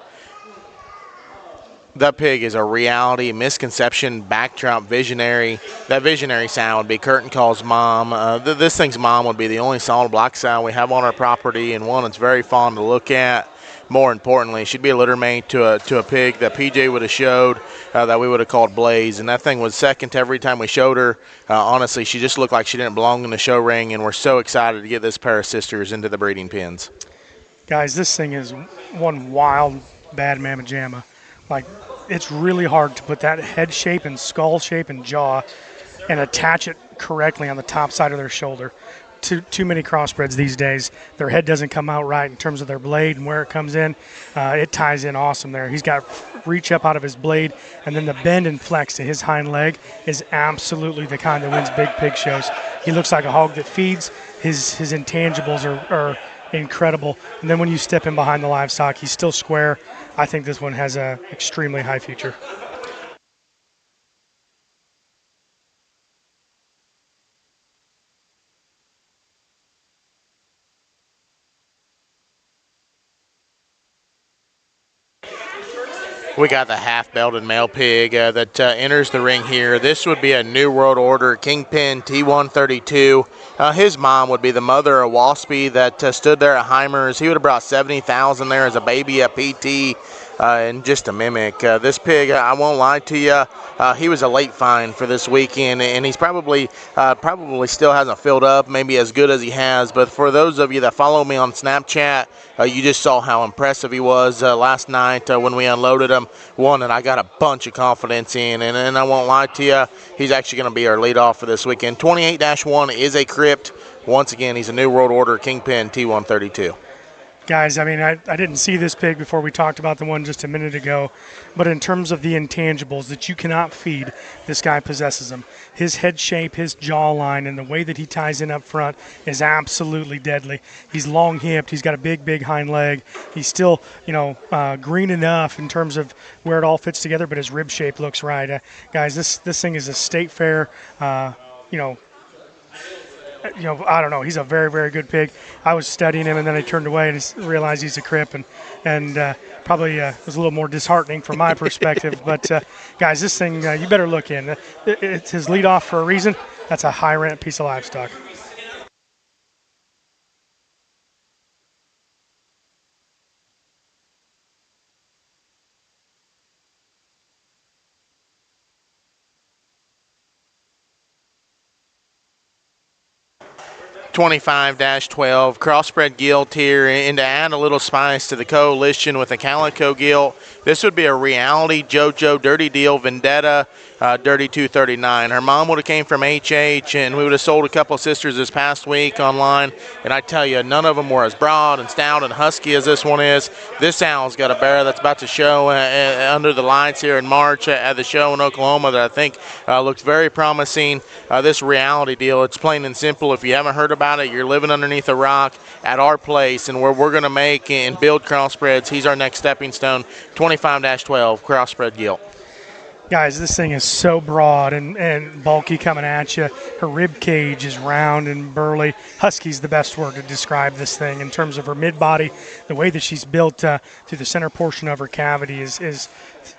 reality, misconception, backdrop, visionary. That visionary sow would be Curtin Call's mom. This thing's mom would be the only solid black sow we have on our property, and one that's very fun to look at. More importantly, she'd be a litter mate to a pig that PJ would have showed, that we would have called Blaze, and that thing was second to every time we showed her. Honestly, she just looked like she didn't belong in the show ring, and we're so excited to get this pair of sisters into the breeding pens. Guys, this thing is one wild, bad mamma jamma. Like, it's really hard to put that head shape and skull shape and jaw and attach it correctly on the top side of their shoulder. Too many crossbreds these days. Their head doesn't come out right in terms of their blade and where it comes in. It ties in awesome there. He's got reach up out of his blade, and then the bend and flex to his hind leg is absolutely the kind that wins big pig shows. He looks like a hog that feeds. His intangibles are incredible. And then when you step in behind the livestock, he's still square. I think this one has a extremely high future. We got the half-belted male pig that enters the ring here. This would be a New World Order Kingpin T132. His mom would be the mother of Waspy that stood there at Heimer's. He would have brought 70,000 there as a baby at PT. And just a mimic. This pig, I won't lie to you, he was a late find for this weekend, and he's probably still hasn't filled up, maybe as good as he has. But for those of you that follow me on Snapchat, you just saw how impressive he was last night when we unloaded him. One that I got a bunch of confidence in, and I won't lie to you, he's actually going to be our leadoff for this weekend. 28-1 is a crypt. Once again, he's a New World Order Kingpin T132. Guys, I mean, I didn't see this pig before we talked about the one just a minute ago, but in terms of the intangibles that you cannot feed, this guy possesses them. His head shape, his jawline, and the way that he ties in up front is absolutely deadly. He's long-hipped. He's got a big hind leg. He's still, green enough in terms of where it all fits together, but his rib shape looks right. Guys, this thing is a state fair, I don't know. He's a very good pig. I was studying him, and then I turned away and realized he's a crip, and probably was a little more disheartening from my perspective. But, guys, this thing, you better look in. It's his lead off for a reason. That's a high-rent piece of livestock. 25-12 crossbred gilt here, and to add a little spice to the coalition with a calico gilt, this would be a reality JoJo Dirty Deal Vendetta Dirty 239. Her mom would have came from HH, and we would have sold a couple of sisters this past week online, and I tell you, none of them were as broad and stout and husky as this one is. This owl's got a bear that's about to show under the lights here in March at the show in Oklahoma that I think looks very promising. This reality deal, it's plain and simple. If you haven't heard about it, you're living underneath a rock. At our place and where we're going to make and build crossbreds, he's our next stepping stone. 25-12 crossbred gilt. Guys, this thing is so broad and bulky coming at you. Her rib cage is round and burly. Husky's the best word to describe this thing in terms of her mid-body. The way that she's built through the center portion of her cavity is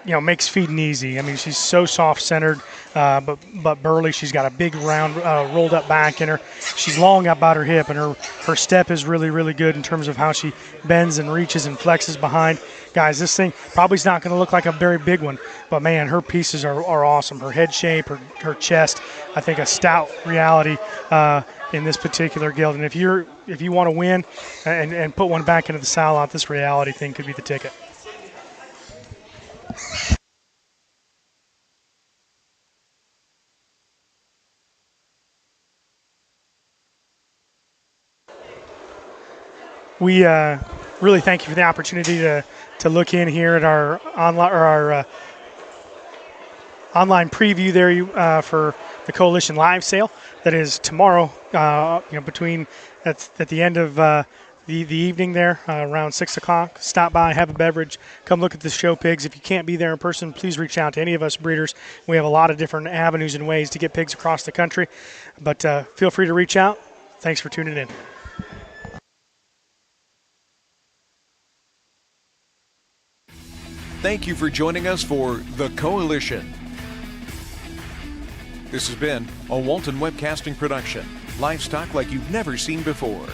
makes feeding easy. I mean, she's so soft-centered, but burly. She's got a big round rolled-up back in her. She's long about her hip, and her step is really, really good in terms of how she bends and reaches and flexes behind. Guys, this thing probably is not going to look like a very big one, but, man, her pieces are awesome. Her head shape, her chest, I think a stout reality in this particular gilt. And if you want to win and put one back into the sow lot, this reality thing could be the ticket. We really thank you for the opportunity to look in here at our online preview there for the Coalition Live sale. That is tomorrow, between at the end of the evening there, around 6 o'clock. Stop by, have a beverage, come look at the show pigs. If you can't be there in person, please reach out to any of us breeders. We have a lot of different avenues and ways to get pigs across the country, but feel free to reach out. Thanks for tuning in. Thank you for joining us for The Coalition. This has been a Walton Webcasting production. Livestock like you've never seen before.